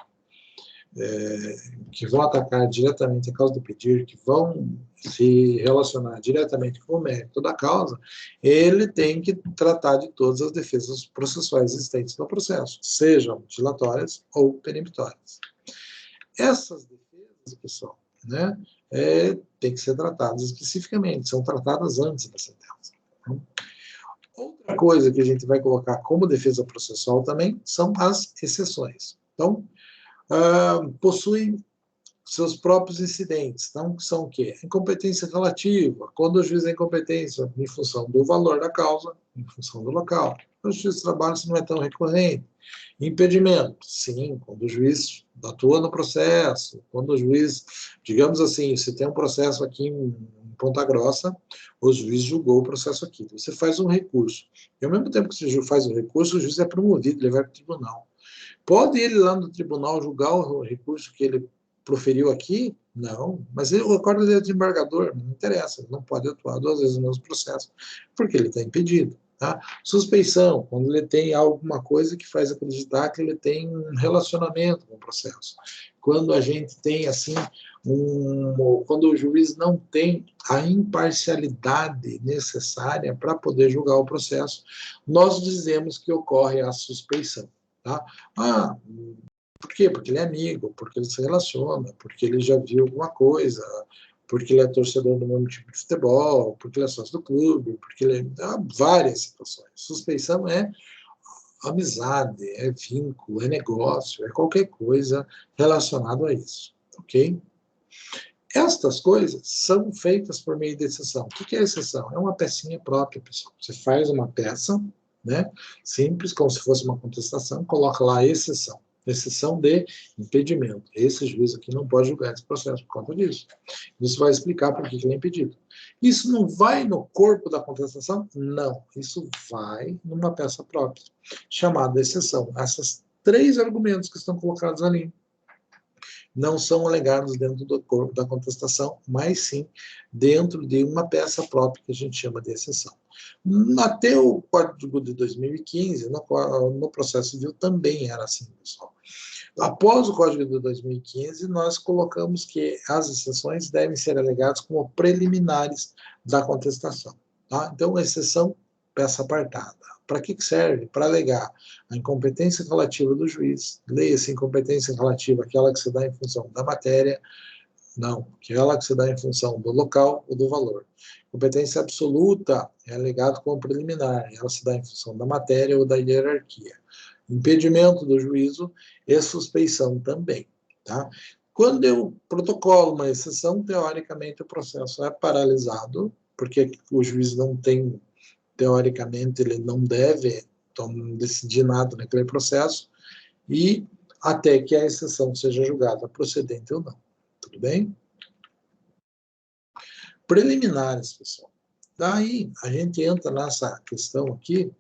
que vão atacar diretamente a causa do pedir, que vão se relacionar diretamente com o mérito da causa, ele tem que tratar de todas as defesas processuais existentes no processo, sejam dilatórias ou peremptórias. Essas defesas, pessoal, né, tem que ser tratadas especificamente, são tratadas antes da sentença. Outra coisa que a gente vai colocar como defesa processual também são as exceções. Então, possuem seus próprios incidentes. Então, são o quê? Incompetência relativa, quando o juiz é incompetência em função do valor da causa, em função do local. Quando o juiz de trabalho não é tão recorrente. Impedimento, sim, quando o juiz atua no processo, quando o juiz, digamos assim, se tem um processo aqui em Ponta Grossa, o juiz julgou o processo aqui. Você faz um recurso. E ao mesmo tempo que você faz o recurso, o juiz é promovido, ele vai para o tribunal. Pode ele lá no tribunal julgar o recurso que ele proferiu aqui? Não, mas ele acorda de desembargador, não interessa, ele não pode atuar 2 vezes no mesmo processo, porque ele está impedido. Tá? Suspeição, quando ele tem alguma coisa que faz acreditar que ele tem um relacionamento com o processo. Quando a gente tem, assim, quando o juiz não tem a imparcialidade necessária para poder julgar o processo, nós dizemos que ocorre a suspeição. Tá? Por quê? Porque ele é amigo, porque ele se relaciona, porque ele já viu alguma coisa, porque ele é torcedor do mesmo tipo de futebol, porque ele é sócio do clube, porque ele há várias situações. Suspeição é amizade, é vínculo, é negócio, é qualquer coisa relacionado a isso, ok? Estas coisas são feitas por meio de exceção. O que é exceção? É uma pecinha própria, pessoal. Você faz uma peça, né, simples, como se fosse uma contestação, coloca lá exceção. Exceção de impedimento. Esse juiz aqui não pode julgar esse processo por conta disso. Isso vai explicar por que ele é impedido. Isso não vai no corpo da contestação? Não. Isso vai numa peça própria, chamada exceção. Esses 3 argumentos que estão colocados ali não são alegados dentro do corpo da contestação, mas sim dentro de uma peça própria que a gente chama de exceção. Até o Código de 2015, no processo civil, também era assim, pessoal. Após o Código de 2015, nós colocamos que as exceções devem ser alegadas como preliminares da contestação. Tá? Então, exceção, peça apartada. Para que serve? Para alegar a incompetência relativa do juiz. Leia-se incompetência relativa àquela que se dá em função da matéria, não, aquela que se dá em função do local ou do valor. Competência absoluta é alegado como preliminar, ela se dá em função da matéria ou da hierarquia. Impedimento do juízo e suspeição também. Tá? Quando eu protocolo uma exceção, teoricamente o processo é paralisado, porque o juiz não tem, teoricamente, ele não deve decidir nada naquele processo, e até que a exceção seja julgada procedente ou não. Tudo bem? Preliminares, pessoal. Daí, a gente entra nessa questão aqui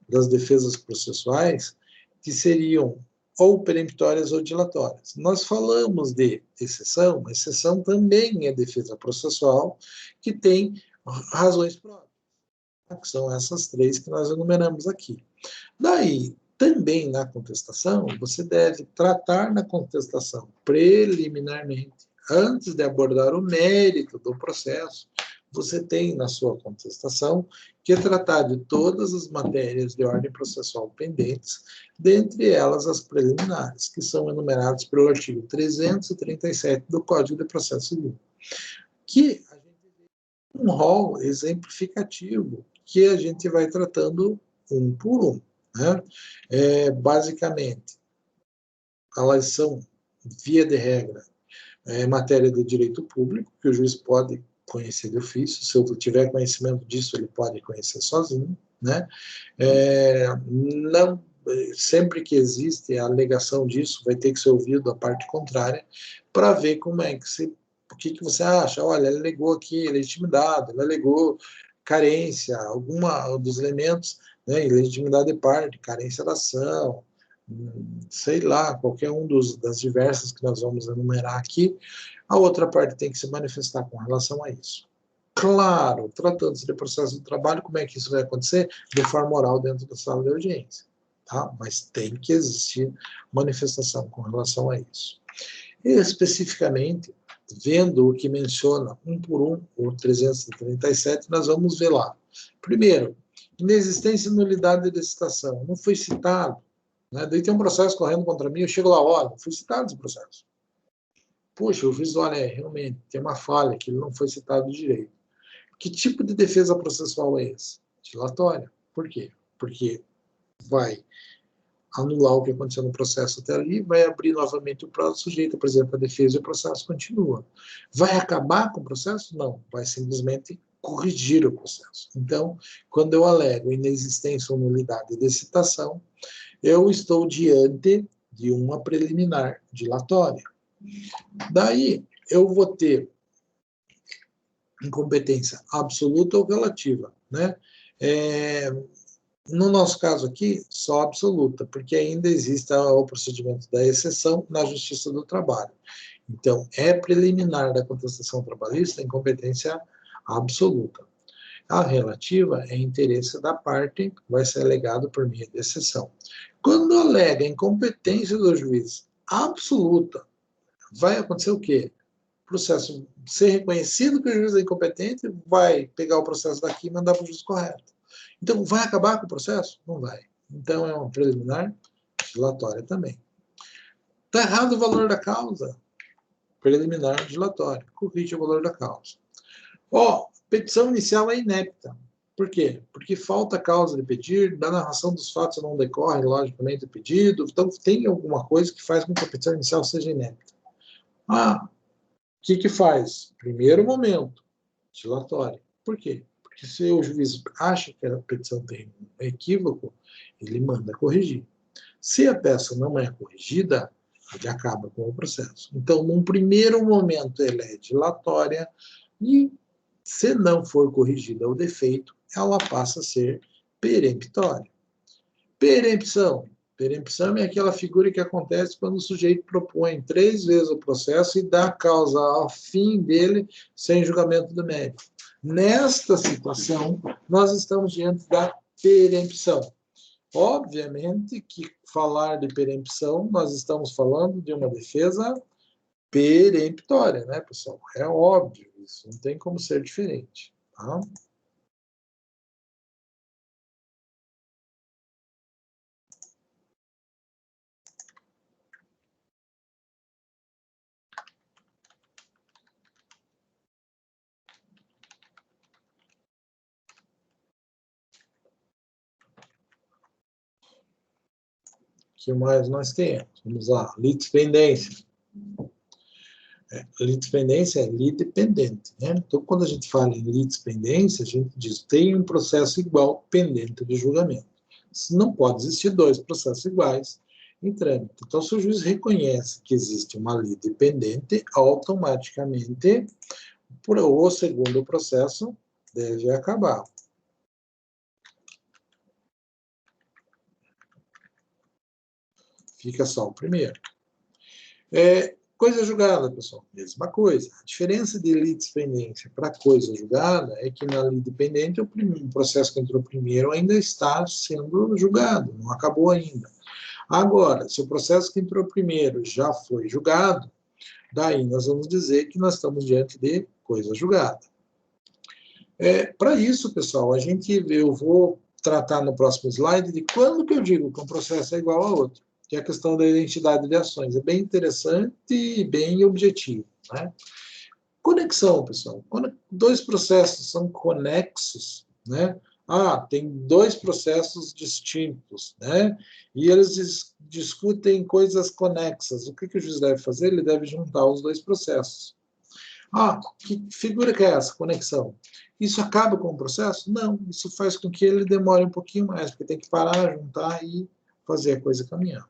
das defesas processuais, que seriam ou peremptórias ou dilatórias. Nós falamos de exceção, mas exceção também é defesa processual, que tem razões próprias, que são essas 3 que nós enumeramos aqui. Daí, também na contestação, você deve tratar na contestação preliminarmente, antes de abordar o mérito do processo, você tem na sua contestação que tratar de todas as matérias de ordem processual pendentes, dentre elas as preliminares, que são enumeradas pelo artigo 337 do Código de Processo Civil, que a gente tem um rol exemplificativo que a gente vai tratando um por um. Né? Basicamente, elas são, via de regra, matéria de direito público, que o juiz pode conhecer de ofício, se eu tiver conhecimento disso, ele pode conhecer sozinho. Né? Não, sempre que existe a alegação disso, vai ter que ser ouvido a parte contrária, para ver como é que o que você acha. Olha, ele alegou aqui legitimidade, ele alegou carência, alguma dos elementos, né, ilegitimidade de parte, carência da ação, sei lá, qualquer um das diversas que nós vamos enumerar aqui, a outra parte tem que se manifestar com relação a isso. Claro, tratando-se de processo de trabalho, como é que isso vai acontecer? De forma oral dentro da sala de audiência. Tá? Mas tem que existir manifestação com relação a isso. E, especificamente, vendo o que menciona um por um, o 337, nós vamos ver lá. Primeiro, inexistência e nulidade de licitação. Não foi citado. Né? Daí tem um processo correndo contra mim, eu chego lá, olha, não foi citado esse processo. Puxa, o juiz, olha, realmente, tem uma falha, que ele não foi citado direito. Que tipo de defesa processual é esse? Dilatória. Por quê? Porque vai anular o que aconteceu no processo até ali, vai abrir novamente o prazo, sujeito apresenta a defesa e o processo continua. Vai acabar com o processo? Não, vai simplesmente corrigir o processo. Então, quando eu alego inexistência ou nulidade de citação, eu estou diante de uma preliminar dilatória. Daí, eu vou ter incompetência absoluta ou relativa, né? No nosso caso aqui, só absoluta, porque ainda existe o procedimento da exceção na Justiça do Trabalho. Então, é preliminar da contestação trabalhista a incompetência absoluta. A relativa é interesse da parte, vai ser alegado por meio de exceção. Quando alega incompetência do juiz absoluta, vai acontecer o quê? O processo ser reconhecido que o juiz é incompetente, vai pegar o processo daqui e mandar para o juiz correto. Então, vai acabar com o processo? Não vai. Então, é uma preliminar dilatória também. Está errado o valor da causa? Preliminar dilatória. Corrige o valor da causa. Petição inicial é inepta. Por quê? Porque falta causa de pedir, da narração dos fatos não decorre, logicamente, o pedido. Então, tem alguma coisa que faz com que a petição inicial seja inepta. que faz? Primeiro momento, dilatória. Por quê? Porque se o juiz acha que a petição tem um equívoco, ele manda corrigir. Se a peça não é corrigida, ele acaba com o processo. Então, num primeiro momento, ela é dilatória e, se não for corrigida o defeito, ela passa a ser peremptória. Perempção. Perempção é aquela figura que acontece quando o sujeito propõe 3 vezes o processo e dá causa ao fim dele sem julgamento do mérito. Nesta situação, nós estamos diante da perempção. Obviamente que falar de perempção, nós estamos falando de uma defesa peremptória, né, pessoal? É óbvio, isso não tem como ser diferente, tá? O que mais nós temos? Vamos lá, litispendência. Litispendência é lidependente, né? Então, quando a gente fala em litispendência, a gente diz tem um processo igual pendente de julgamento. Não pode existir 2 processos iguais em trâmite. Então, se o juiz reconhece que existe uma lide pendente, automaticamente o segundo processo deve acabar. Fica só o primeiro. Coisa julgada, pessoal, mesma coisa. A diferença de litispendência para coisa julgada é que na lide pendente o processo que entrou primeiro ainda está sendo julgado, não acabou ainda. Agora, se o processo que entrou primeiro já foi julgado, daí nós vamos dizer que nós estamos diante de coisa julgada. Para isso, pessoal, eu vou tratar no próximo slide de quando que eu digo que um processo é igual a outro, que é a questão da identidade de ações. É bem interessante e bem objetivo, né? Conexão, pessoal. Quando 2 processos são conexos, né? Tem 2 processos distintos, né? E eles discutem coisas conexas. O que o juiz deve fazer? Ele deve juntar os 2 processos. Que figura que é essa? Conexão. Isso acaba com o processo? Não, isso faz com que ele demore um pouquinho mais, porque tem que parar, juntar e fazer a coisa caminhar.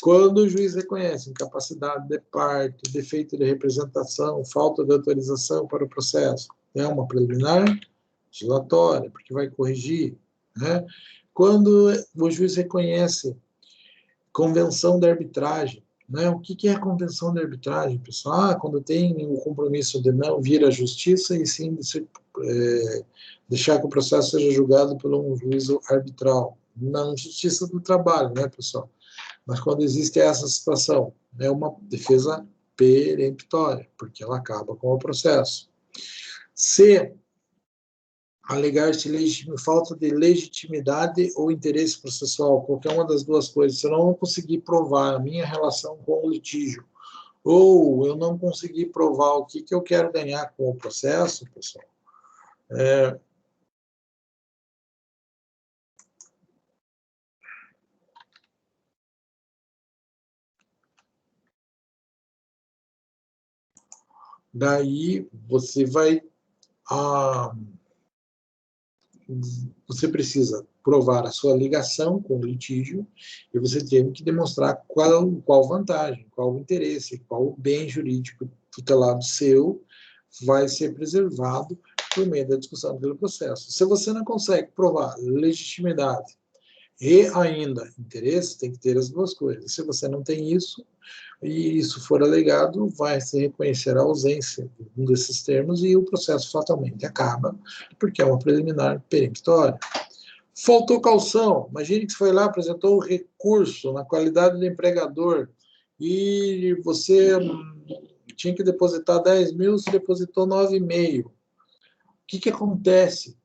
Quando o juiz reconhece incapacidade de parte, defeito de representação, falta de autorização para o processo, é uma preliminar dilatória, porque vai corrigir, né? Quando o juiz reconhece convenção de arbitragem, né? O que é a convenção de arbitragem, pessoal? Quando tem o compromisso de não vir à justiça e sim de deixar que o processo seja julgado por um juízo arbitral. Não justiça do trabalho, né, pessoal? Mas quando existe essa situação, é uma defesa peremptória, porque ela acaba com o processo. Se alegar-se falta de legitimidade ou interesse processual, qualquer uma das 2 coisas, se eu não conseguir provar a minha relação com o litígio, ou eu não conseguir provar o que eu quero ganhar com o processo, pessoal, daí você precisa provar a sua ligação com o litígio e você tem que demonstrar qual vantagem, qual interesse, qual bem jurídico tutelado seu vai ser preservado por meio da discussão pelo processo. Se você não consegue provar legitimidade e ainda interesse, tem que ter as 2 coisas. Se você não tem isso, e isso for alegado, vai se reconhecer a ausência de um desses termos e o processo fatalmente acaba, porque é uma preliminar peremptória. Faltou caução. Imagine que você foi lá, apresentou o recurso na qualidade de empregador e você tinha que depositar 10 mil, você depositou 9,5. O que acontece?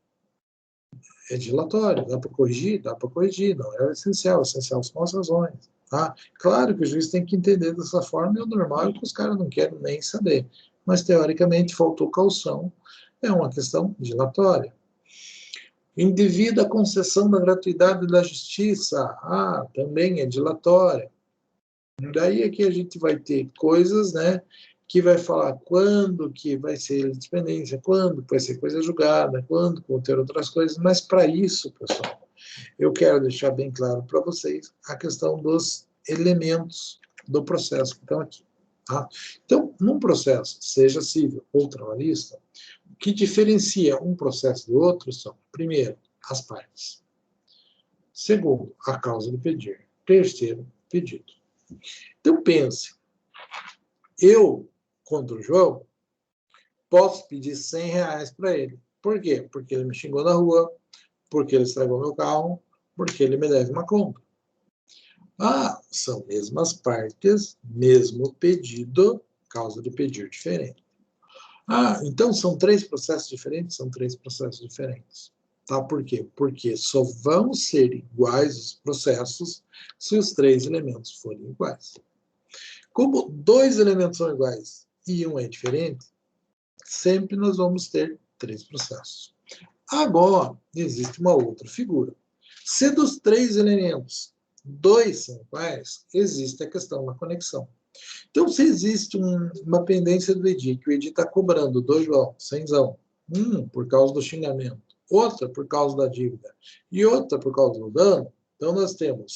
É dilatório, dá para corrigir? Dá para corrigir, não é o essencial são as razões. Tá? Claro que o juiz tem que entender dessa forma, e o normal é que os caras não querem nem saber. Mas, teoricamente, faltou caução, é uma questão dilatória. Indevida concessão da gratuidade da justiça, também é dilatória. Daí é que a gente vai ter coisas, né, que vai falar quando que vai ser litispendência, quando vai ser coisa julgada, quando vão ter outras coisas, mas para isso, pessoal, eu quero deixar bem claro para vocês a questão dos elementos do processo que estão aqui. Tá? Então, num processo, seja civil ou trabalhista, o que diferencia um processo do outro são, primeiro, as partes. Segundo, a causa de pedir. Terceiro, pedido. Então, pense, eu, contra o João, posso pedir R$100 para ele. Por quê? Porque ele me xingou na rua, porque ele estragou meu carro, porque ele me deve uma conta. Ah, são mesmas partes, mesmo pedido, causa de pedir diferente. Ah, então são 3 processos diferentes? São 3 processos diferentes. Tá? Por quê? Porque só vão ser iguais os processos se os 3 elementos forem iguais. Como 2 elementos são iguais e um é diferente, sempre nós vamos ter 3 processos. Agora, existe uma outra figura. Se dos 3 elementos, 2 são iguais, existe a questão da conexão. Então, se existe uma pendência do EDI, que o EDI está cobrando do João, cenzão, por causa do xingamento, outra por causa da dívida e outra por causa do dano, então nós temos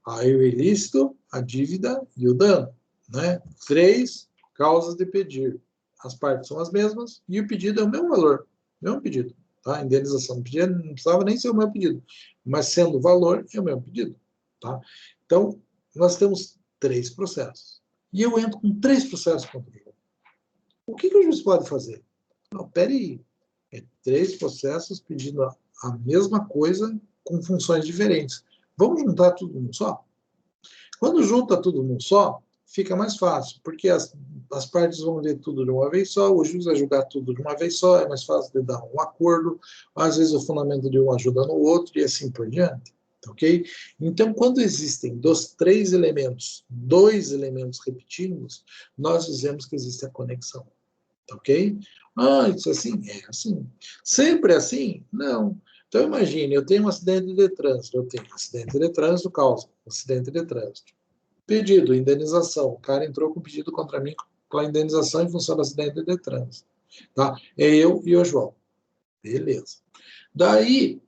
aí o ilícito, a dívida e o dano. Né? 3 causas de pedir. As partes são as mesmas e o pedido é o mesmo valor, mesmo pedido. Tá? A indenização do pedido não precisava nem ser o mesmo pedido, mas sendo o valor, é o mesmo pedido. Tá? Então, nós temos 3 processos. E eu entro com 3 processos contra o juiz. O que o juiz pode fazer? Não, peraí. É 3 processos pedindo a mesma coisa com funções diferentes. Vamos juntar tudo num só? Quando junta tudo num só, fica mais fácil, porque as partes vão ver tudo de uma vez só, o juiz vai julgar tudo de uma vez só, é mais fácil de dar um acordo, às vezes o fundamento de um ajuda no outro e assim por diante. Ok? Então, quando existem dos 3 elementos, 2 elementos repetidos, nós dizemos que existe a conexão. Ok? Ah, isso é assim? É assim. Sempre é assim? Não. Então, imagine, eu tenho um acidente de trânsito, causa acidente de trânsito. Pedido, indenização. O cara entrou com pedido contra mim com a indenização em função do acidente de trânsito. Tá? É eu e o João. Beleza. Daí,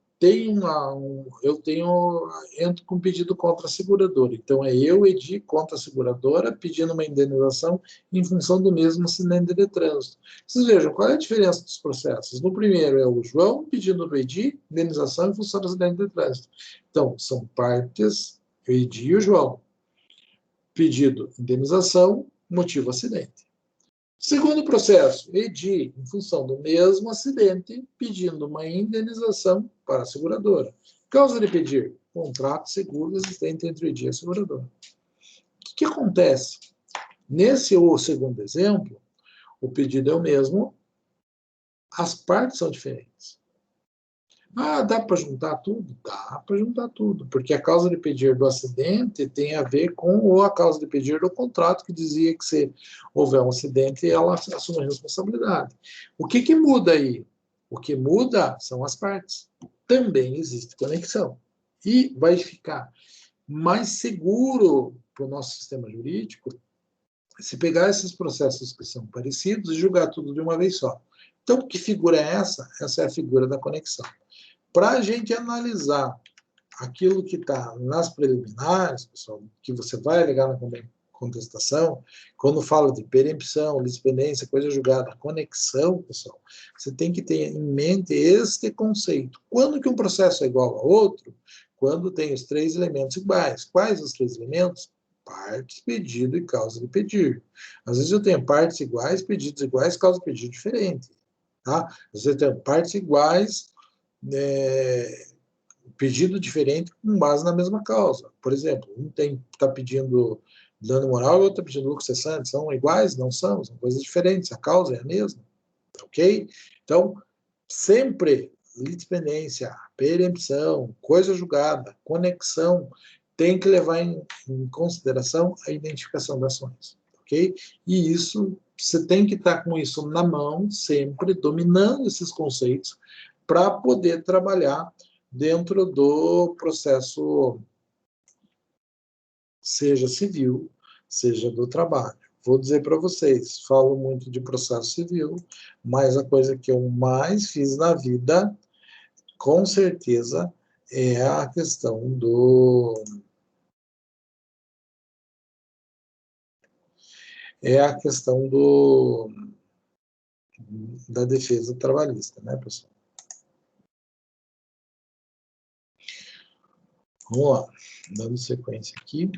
entro com pedido contra a seguradora. Então, é eu, Edi, contra a seguradora, pedindo uma indenização em função do mesmo acidente de trânsito. Vocês vejam, qual é a diferença dos processos? No primeiro é o João pedindo do Edi indenização em função do acidente de trânsito. Então, são partes, o Edi e o João. Pedido indenização, motivo acidente. Segundo processo, Edi, em função do mesmo acidente, pedindo uma indenização para a seguradora. Causa de pedir? Contrato seguro existente entre o Edi e a seguradora. O que acontece? Nesse ou segundo exemplo, o pedido é o mesmo, as partes são diferentes. Ah, dá para juntar tudo? Dá para juntar tudo, porque a causa de pedir do acidente tem a ver com a causa de pedir do contrato, que dizia que se houver um acidente, ela assume a responsabilidade. O que muda aí? O que muda são as partes. Também existe conexão. E vai ficar mais seguro para o nosso sistema jurídico se pegar esses processos que são parecidos e julgar tudo de uma vez só. Então, que figura é essa? Essa é a figura da conexão. Para a gente analisar aquilo que está nas preliminares, pessoal, que você vai alegar na contestação, quando fala de perempção, litispendência, coisa julgada, conexão, pessoal, você tem que ter em mente este conceito. Quando que um processo é igual a outro? Quando tem os 3 elementos iguais. Quais os 3 elementos? Partes, pedido e causa de pedir. Às vezes eu tenho partes iguais, pedidos iguais, causa de pedir diferente. Tá? Às vezes eu tenho partes iguais, pedido diferente com base na mesma causa. Por exemplo, um está pedindo dano moral e outro está pedindo lucro cessante. São iguais? Não são, são coisas diferentes. A causa é a mesma. Ok? Então, sempre litispendência, perempção, coisa julgada, conexão, tem que levar em consideração a identificação das ações. Ok? E isso, você tem que estar com isso na mão, sempre dominando esses conceitos, para poder trabalhar dentro do processo, seja civil, seja do trabalho. vou dizer para vocês, falo muito de processo civil, mas a coisa que eu mais fiz na vida, com certeza, é a questão da defesa trabalhista, né, pessoal? Vamos lá, dando sequência aqui.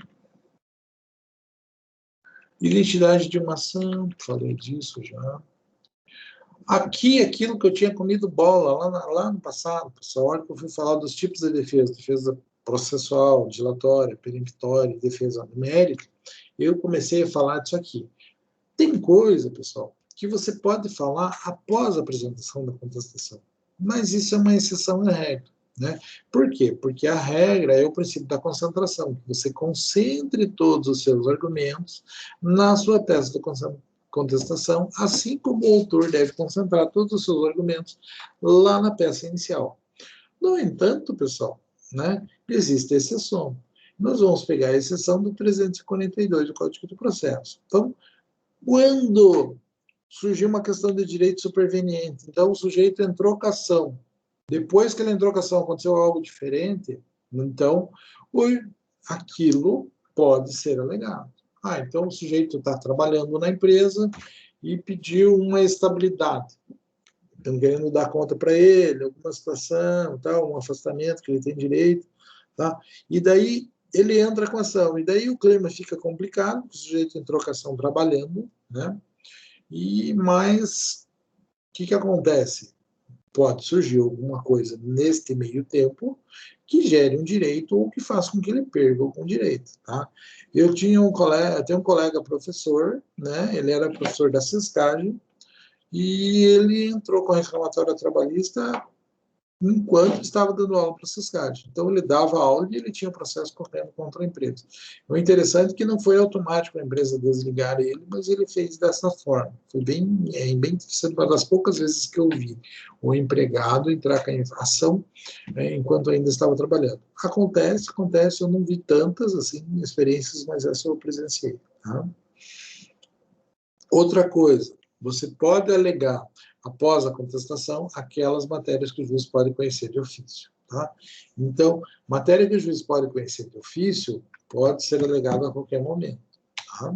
Identidade de uma ação, falei disso já. Aqui, aquilo que eu tinha comido bola lá no passado, pessoal, a hora que eu fui falar dos tipos de defesa processual, dilatória, peremptória, defesa numérica, eu comecei a falar disso aqui. Tem coisa, pessoal, que você pode falar após a apresentação da contestação, mas isso é uma exceção à regra, né? Por quê? Porque a regra é o princípio da concentração, que você concentre todos os seus argumentos na sua tese de contestação, assim como o autor deve concentrar todos os seus argumentos lá na peça inicial. No entanto, pessoal, né, existe exceção. Nós vamos pegar a exceção do 342 do Código do Processo. Então, quando surgiu uma questão de direito superveniente, então o sujeito entrou com a ação, depois que ele entrou com a ação aconteceu algo diferente, então aquilo pode ser alegado. Então o sujeito está trabalhando na empresa e pediu uma estabilidade. Estão querendo dar conta para ele, alguma situação, tal, um afastamento que ele tem direito. Tá? E daí ele entra com a ação. E daí o clima fica complicado, o sujeito entrou com a ação trabalhando, né? Mas o que acontece? Pode surgir alguma coisa neste meio tempo que gere um direito ou que faça com que ele perca algum direito, tá? Eu tenho um colega professor, né? Ele era professor da Sescagem e ele entrou com a reclamatória trabalhista enquanto estava dando aula para a Sescagem. Então, ele dava aula e ele tinha o processo correndo contra a empresa. O interessante é que não foi automático a empresa desligar ele, mas ele fez dessa forma. Foi bem interessante, uma das poucas vezes que eu vi o empregado entrar com a ação enquanto ainda estava trabalhando. Acontece, eu não vi tantas assim, experiências, mas essa eu presenciei. Tá? Outra coisa, você pode alegar, após a contestação, aquelas matérias que o juiz pode conhecer de ofício. Tá? Então, matéria que o juiz pode conhecer de ofício pode ser alegada a qualquer momento. Tá?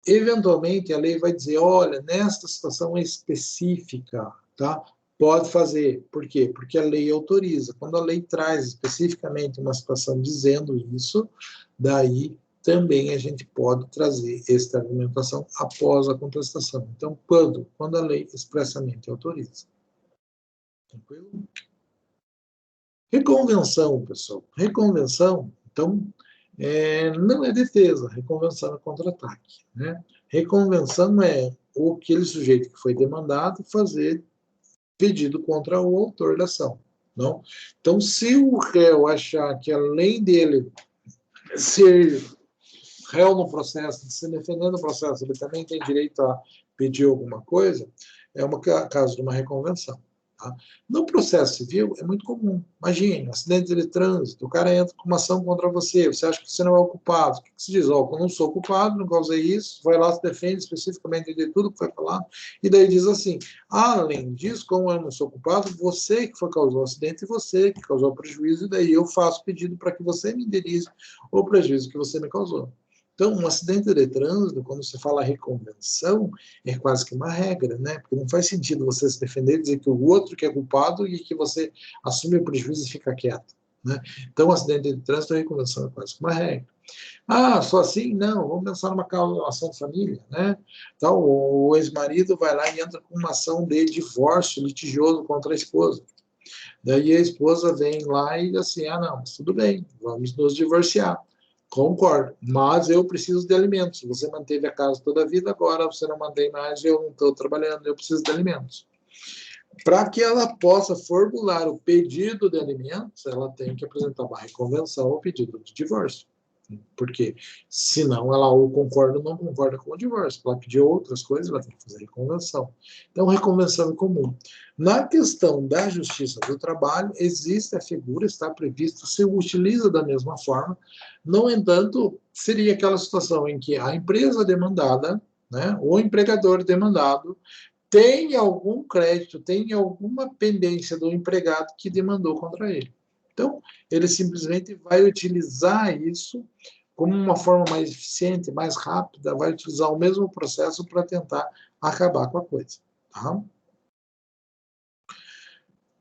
Eventualmente, a lei vai dizer, olha, nesta situação específica, tá? Pode fazer. Por quê? Porque a lei autoriza. Quando a lei traz especificamente uma situação dizendo isso, daí também a gente pode trazer esta argumentação após a contestação. Então, quando a lei expressamente autoriza. Tranquilo? Reconvenção, pessoal. Reconvenção, então, não é defesa, reconvenção é contra-ataque. Né? Reconvenção é aquele sujeito que foi demandado fazer pedido contra o autor da ação. Não? Então, se o réu achar que, além dele ser réu no processo, se defender no processo, ele também tem direito a pedir alguma coisa, é um caso de uma reconvenção. Tá? No processo civil, é muito comum. Imagine, um acidente de trânsito, o cara entra com uma ação contra você, você acha que você não é o culpado. O que você diz? Eu não sou culpado, não causei isso, vai lá, se defende especificamente de tudo que foi falado, e daí diz assim, além disso, como eu não sou culpado, você que causou o acidente, você que causou o prejuízo, e daí eu faço pedido para que você me indenize o prejuízo que você me causou. Então, um acidente de trânsito, quando você fala reconvenção, é quase que uma regra, né? Porque não faz sentido você se defender e dizer que o outro que é culpado e que você assume o prejuízo e fica quieto, né? Então, um acidente de trânsito, a reconvenção é quase que uma regra. Só assim? Não, vamos pensar numa ação de família, né? Então, o ex-marido vai lá e entra com uma ação de divórcio litigioso contra a esposa. Daí a esposa vem lá e diz assim, não, mas tudo bem, vamos nos divorciar. Concordo, mas eu preciso de alimentos. Você manteve a casa toda a vida, agora você não mantém mais, eu não estou trabalhando, eu preciso de alimentos. Para que ela possa formular o pedido de alimentos, ela tem que apresentar uma reconvenção ou pedido de divórcio. Porque, senão, ela ou concorda ou não concorda com o divórcio. Ela pedir outras coisas, ela tem que fazer reconvenção. Então, reconvenção é comum. Na questão da justiça do trabalho, existe a figura, está previsto, se utiliza da mesma forma. No entanto, seria aquela situação em que a empresa demandada, né, o empregador demandado, tem algum crédito, tem alguma pendência do empregado que demandou contra ele. Então, ele simplesmente vai utilizar isso como uma forma mais eficiente, mais rápida, vai utilizar o mesmo processo para tentar acabar com a coisa. Tá?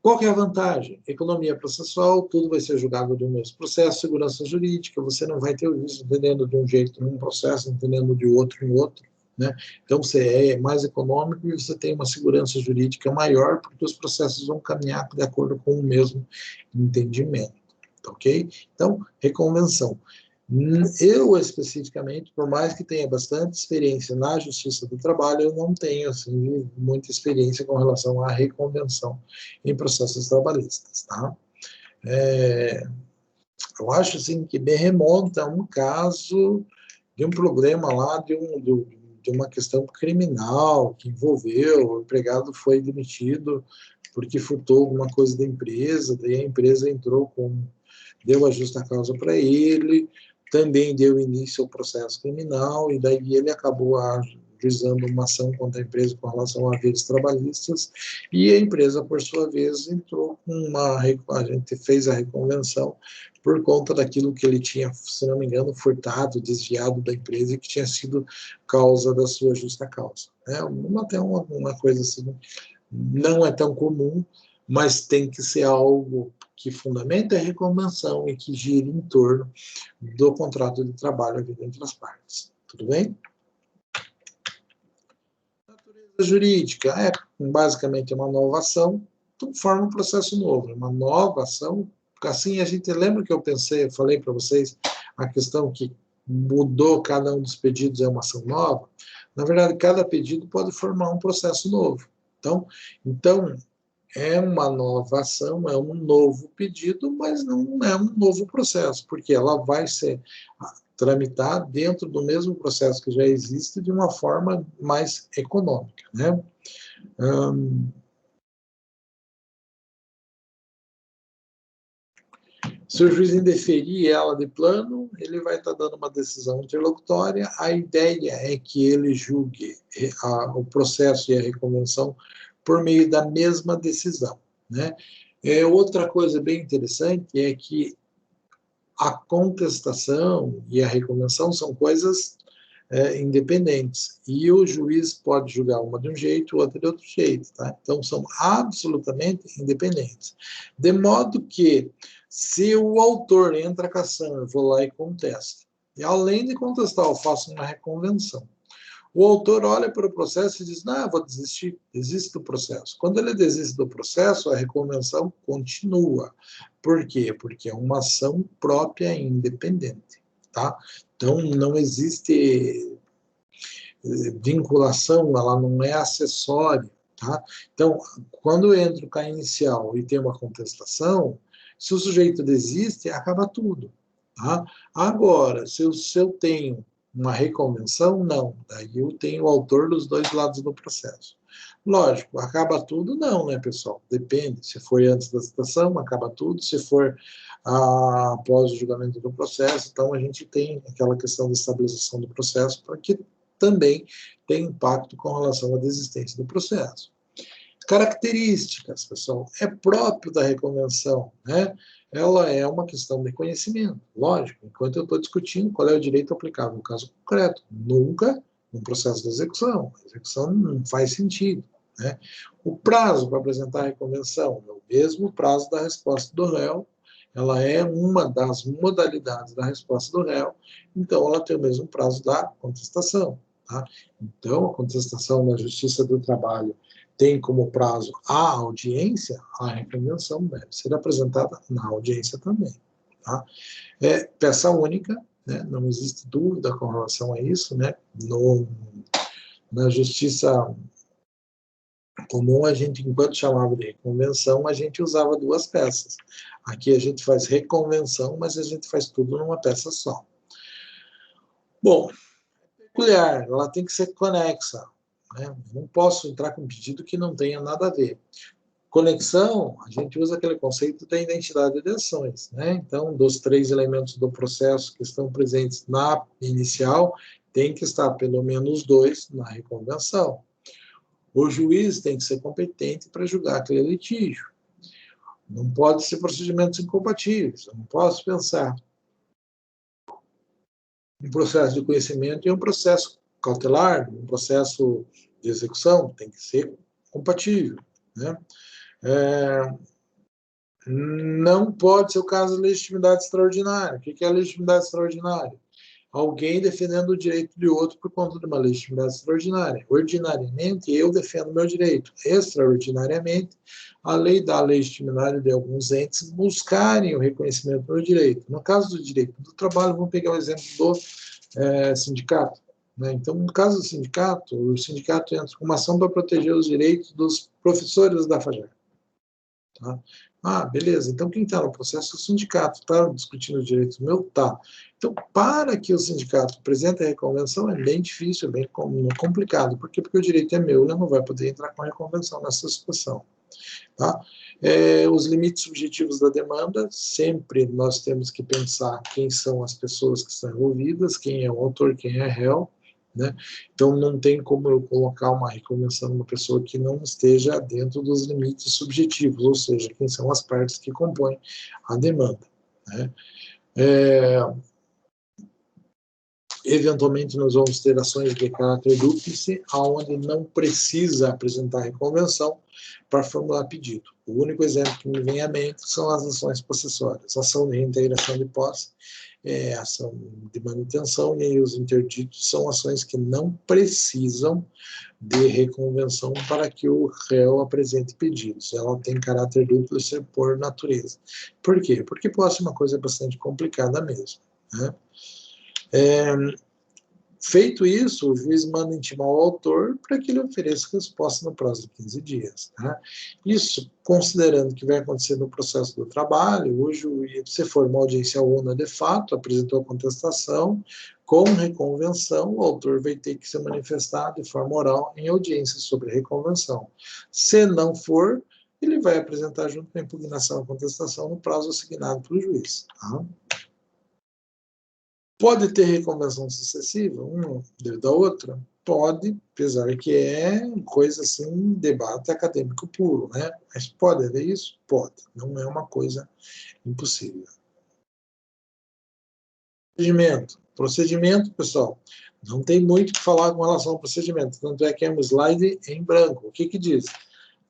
Qual que é a vantagem? Economia processual, tudo vai ser julgado de um mesmo processo, segurança jurídica, você não vai ter o juiz entendendo de um jeito em um processo, entendendo de outro em outro. Né? Então, você é mais econômico e você tem uma segurança jurídica maior, porque os processos vão caminhar de acordo com o mesmo entendimento. Ok? Então, reconvenção. Eu, especificamente, por mais que tenha bastante experiência na justiça do trabalho, eu não tenho assim, muita experiência com relação à reconvenção em processos trabalhistas. Tá? Eu acho assim, que me remonta a um caso de um problema lá de uma questão criminal que envolveu, o empregado foi demitido porque furtou alguma coisa da empresa, daí a empresa deu a justa causa para ele, também deu início ao processo criminal, e daí ele acabou ajuizando uma ação contra a empresa com relação a haveres trabalhistas, e a empresa, por sua vez, entrou com a gente fez a reconvenção por conta daquilo que ele tinha, se não me engano, furtado, desviado da empresa, e que tinha sido causa da sua justa causa. Até uma coisa assim, não é tão comum, mas tem que ser algo que fundamenta a reconvenção e que gira em torno do contrato de trabalho aqui entre as partes. Tudo bem? Natureza jurídica é basicamente uma nova ação, então forma um processo novo, uma nova ação. Assim, a gente lembra que eu falei para vocês, a questão que mudou cada um dos pedidos é uma ação nova. Na verdade, cada pedido pode formar um processo novo. Então é uma nova ação, é um novo pedido, mas não é um novo processo, porque ela vai ser tramitada dentro do mesmo processo que já existe de uma forma mais econômica. Né? Se o juiz indeferir ela de plano, ele vai estar dando uma decisão interlocutória. A ideia é que ele julgue o processo e a reconvenção por meio da mesma decisão. Né? Outra coisa bem interessante é que a contestação e a reconvenção são coisas independentes. E o juiz pode julgar uma de um jeito, outra de outro jeito. Tá? Então, são absolutamente independentes. De modo que, se o autor entra com a ação, eu vou lá e contesto. E, além de contestar, eu faço uma reconvenção. O autor olha para o processo e diz, não, vou desistir, desiste do processo. Quando ele desiste do processo, a reconvenção continua. Por quê? Porque é uma ação própria e independente. Tá? Então, não existe vinculação, ela não é acessória. Tá? Então, quando eu entro com a inicial e tem uma contestação, se o sujeito desiste, acaba tudo. Tá? Agora, se eu tenho uma reconvenção, não. Daí eu tenho o autor dos dois lados do processo. Lógico, acaba tudo? Não, né, pessoal? Depende. Se foi antes da citação, acaba tudo. Se for após o julgamento do processo, então a gente tem aquela questão da estabilização do processo, para que também tem impacto com relação à desistência do processo. Características, pessoal, é próprio da reconvenção, né? Ela é uma questão de conhecimento, lógico, enquanto eu estou discutindo qual é o direito aplicável no caso concreto, nunca no processo de execução. A execução não faz sentido. Né? O prazo para apresentar a reconvenção é o mesmo prazo da resposta do réu, ela é uma das modalidades da resposta do réu, então ela tem o mesmo prazo da contestação. Tá? Então, a contestação na Justiça do Trabalho tem como prazo a audiência, a reconvenção deve ser apresentada na audiência também. Tá? Peça única, né? Não existe dúvida com relação a isso. Né? Na Justiça comum, a gente, enquanto chamava de reconvenção, a gente usava duas peças. Aqui a gente faz reconvenção, mas a gente faz tudo numa peça só. Bom, peculiar, ela tem que ser conexa, né? Não posso entrar com um pedido que não tenha nada a ver. Conexão, a gente usa aquele conceito da identidade de ações, né? Então, dos 3 elementos do processo que estão presentes na inicial, tem que estar pelo menos 2 na reconvenção. O juiz tem que ser competente para julgar aquele litígio. Não pode ser procedimentos incompatíveis. Eu não posso pensar um processo de conhecimento e um processo cautelar, um processo de execução, tem que ser compatível, né? Não pode ser o caso de legitimidade extraordinária. O que é legitimidade extraordinária? Alguém defendendo o direito de outro por conta de uma legitimidade extraordinária. Ordinariamente, eu defendo meu direito. Extraordinariamente, a lei dá a legitimidade de alguns entes buscarem o reconhecimento do meu direito. No caso do direito do trabalho, vamos pegar o exemplo do sindicato. Né? Então, no caso do sindicato, o sindicato entra com uma ação para proteger os direitos dos professores da FAJAR. Tá? Ah, beleza. Então, quem está no processo é o sindicato. Está discutindo os direitos meu? Tá. Então, para que o sindicato apresente a reconvenção, é bem difícil, é bem complicado. Por quê? Porque o direito é meu, ele não vai poder entrar com a reconvenção nessa situação. Tá? Os limites subjetivos da demanda, sempre nós temos que pensar quem são as pessoas que estão envolvidas, quem é o autor, quem é réu, né? Então, não tem como eu colocar uma reconvenção numa pessoa que não esteja dentro dos limites subjetivos, ou seja, quem são as partes que compõem a demanda, né? Eventualmente, nós vamos ter ações de caráter dúplice, onde não precisa apresentar reconvenção para formular pedido. O único exemplo que me vem à mente são as ações possessórias. Ação de reintegração de posse, ação de manutenção, e aí os interditos são ações que não precisam de reconvenção para que o réu apresente pedidos. Ela tem caráter dúplice por natureza. Por quê? Porque posse é uma coisa bastante complicada mesmo, né? Feito isso, o juiz manda intimar o autor para que ele ofereça resposta no prazo de 15 dias. Né? Isso, considerando que vai acontecer no processo do trabalho, o juiz, se for uma audiência una de fato, apresentou a contestação, com reconvenção, o autor vai ter que se manifestar de forma oral em audiência sobre reconvenção. Se não for, ele vai apresentar junto com a impugnação a contestação no prazo assignado pelo juiz. Tá? Pode ter reconvenção sucessiva, uma devido à outra? Pode, apesar que é coisa assim, debate acadêmico puro, né? Mas pode haver isso? Pode. Não é uma coisa impossível. Procedimento. Procedimento, pessoal, não tem muito o que falar com relação ao procedimento, tanto é que é um slide em branco. O que que diz?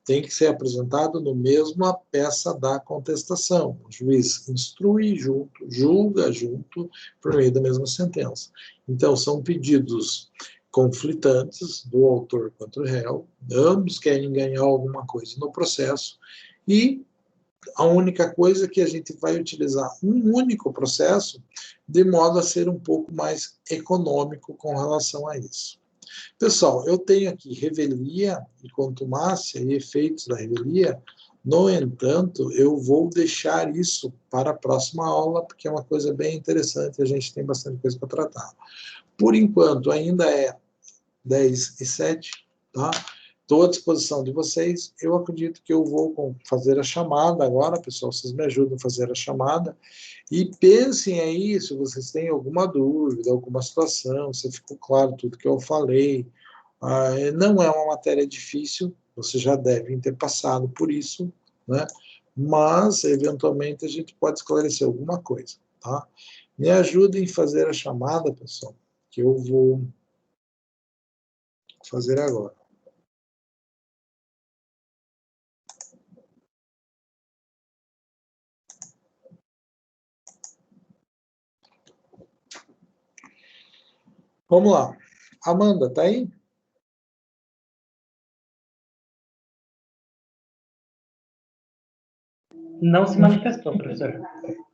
Tem que ser apresentado no mesma peça da contestação. O juiz instrui junto, julga junto, por meio da mesma sentença. Então, são pedidos conflitantes do autor contra o réu, ambos querem ganhar alguma coisa no processo, e a única coisa é que a gente vai utilizar um único processo, de modo a ser um pouco mais econômico com relação a isso. Pessoal, eu tenho aqui revelia e contumácia e efeitos da revelia. No entanto, eu vou deixar isso para a próxima aula, porque é uma coisa bem interessante e a gente tem bastante coisa para tratar. Por enquanto, ainda é 10h07, tá? Estou à disposição de vocês. Eu acredito que eu vou fazer a chamada agora, pessoal, vocês me ajudam a fazer a chamada. E pensem aí se vocês têm alguma dúvida, alguma situação, se ficou claro tudo que eu falei. Não é uma matéria difícil, vocês já devem ter passado por isso, né? Mas, eventualmente, a gente pode esclarecer alguma coisa, tá? Me ajudem a fazer a chamada, pessoal, que eu vou fazer agora. Vamos lá. Amanda, tá aí? Não se manifestou, professor.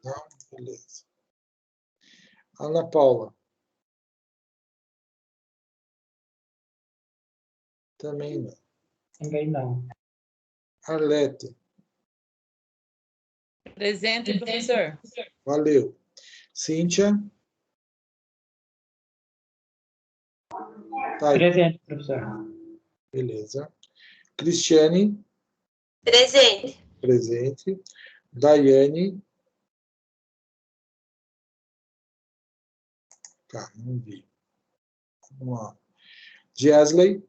Não? Beleza. Ana Paula. Também não. Também não. Arlete. Presente, professor. Valeu. Cíntia. Tá aí, Presente, professor. beleza. Cristiane, Presente. presente. Daiane. Tá, não vi. Vamos lá. Jesley.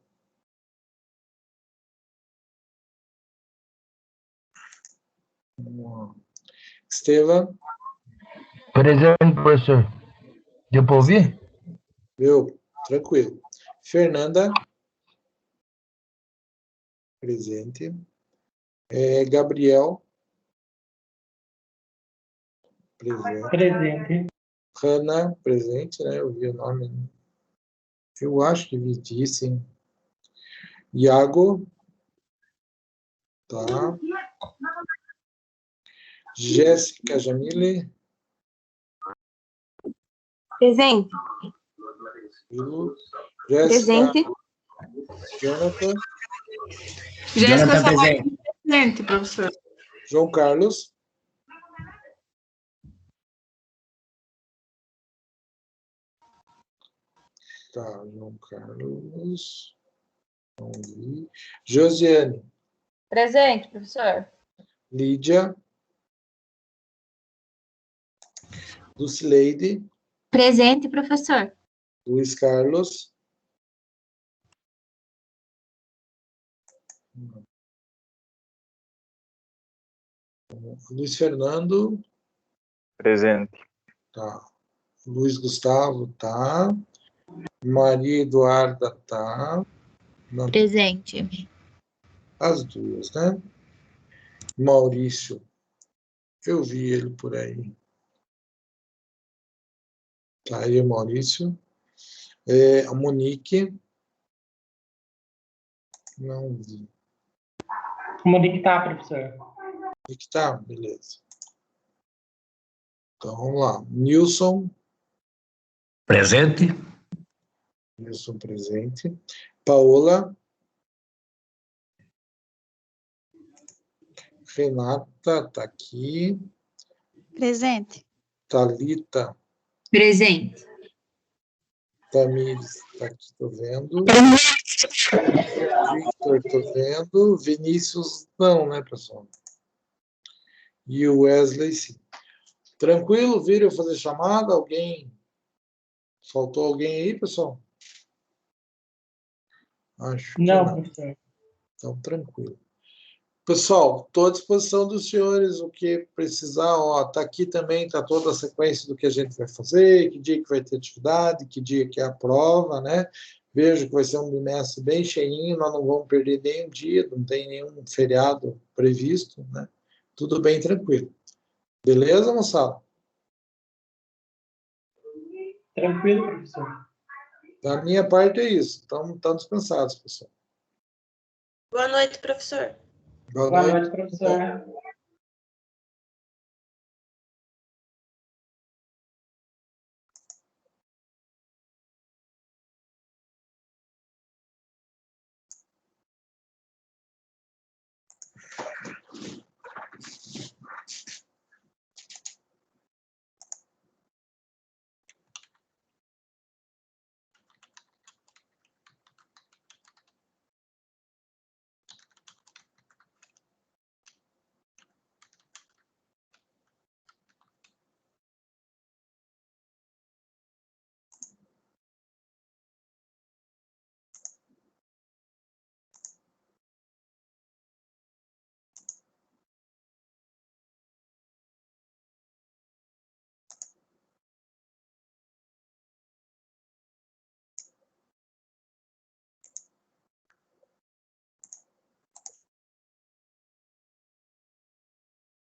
Vamos lá. Estevam. Presente, professor. Deu para ouvir? Viu? Tranquilo. Fernanda. Presente. Gabriel. Presente. Presente. Hanna, presente, né? Eu vi o nome. Eu acho que vi disso, hein? Iago. Tá. Jéssica Jamile. Presente. Viu? Jéssica. Presente. Jonathan. Jéssica Jonathan, Samuel, presente. presente, professor. João Carlos. Tá, João Carlos. Não vi. Josiane. Presente, professor. Lídia. Lucileide. Presente, professor. Luiz Carlos. Luiz Fernando. Presente. Tá. Luiz Gustavo, tá. Maria Eduarda, tá. Não, Presente. as duas, né? Maurício. Eu vi ele por aí. Tá aí, Maurício. A Monique. Não vi. Como dictar, professor? Monique tá? Beleza. Então, vamos lá. Nilson. Presente. Nilson presente. Paola. Renata tá aqui. Presente. Thalita. Presente. Tamires tá aqui, tô vendo. Victor, tô vendo. Vinícius, não, né, pessoal? E o Wesley, sim. Tranquilo? Viram eu fazer chamada? Alguém? Faltou alguém aí, pessoal? Acho que Não, não. professor. Então, tranquilo. Pessoal, estou à disposição dos senhores, o que precisar, ó, tá aqui também, tá toda a sequência do que a gente vai fazer, que dia que vai ter atividade, que dia que é a prova, né? Vejo que vai ser um bimestre bem cheinho, nós não vamos perder nenhum dia, não tem nenhum feriado previsto, né? Tudo bem tranquilo. Beleza, moçada? Tranquilo, professor. Da minha parte é isso. Estão dispensados, pessoal. Boa noite, professor. Boa Boa noite. noite, professor.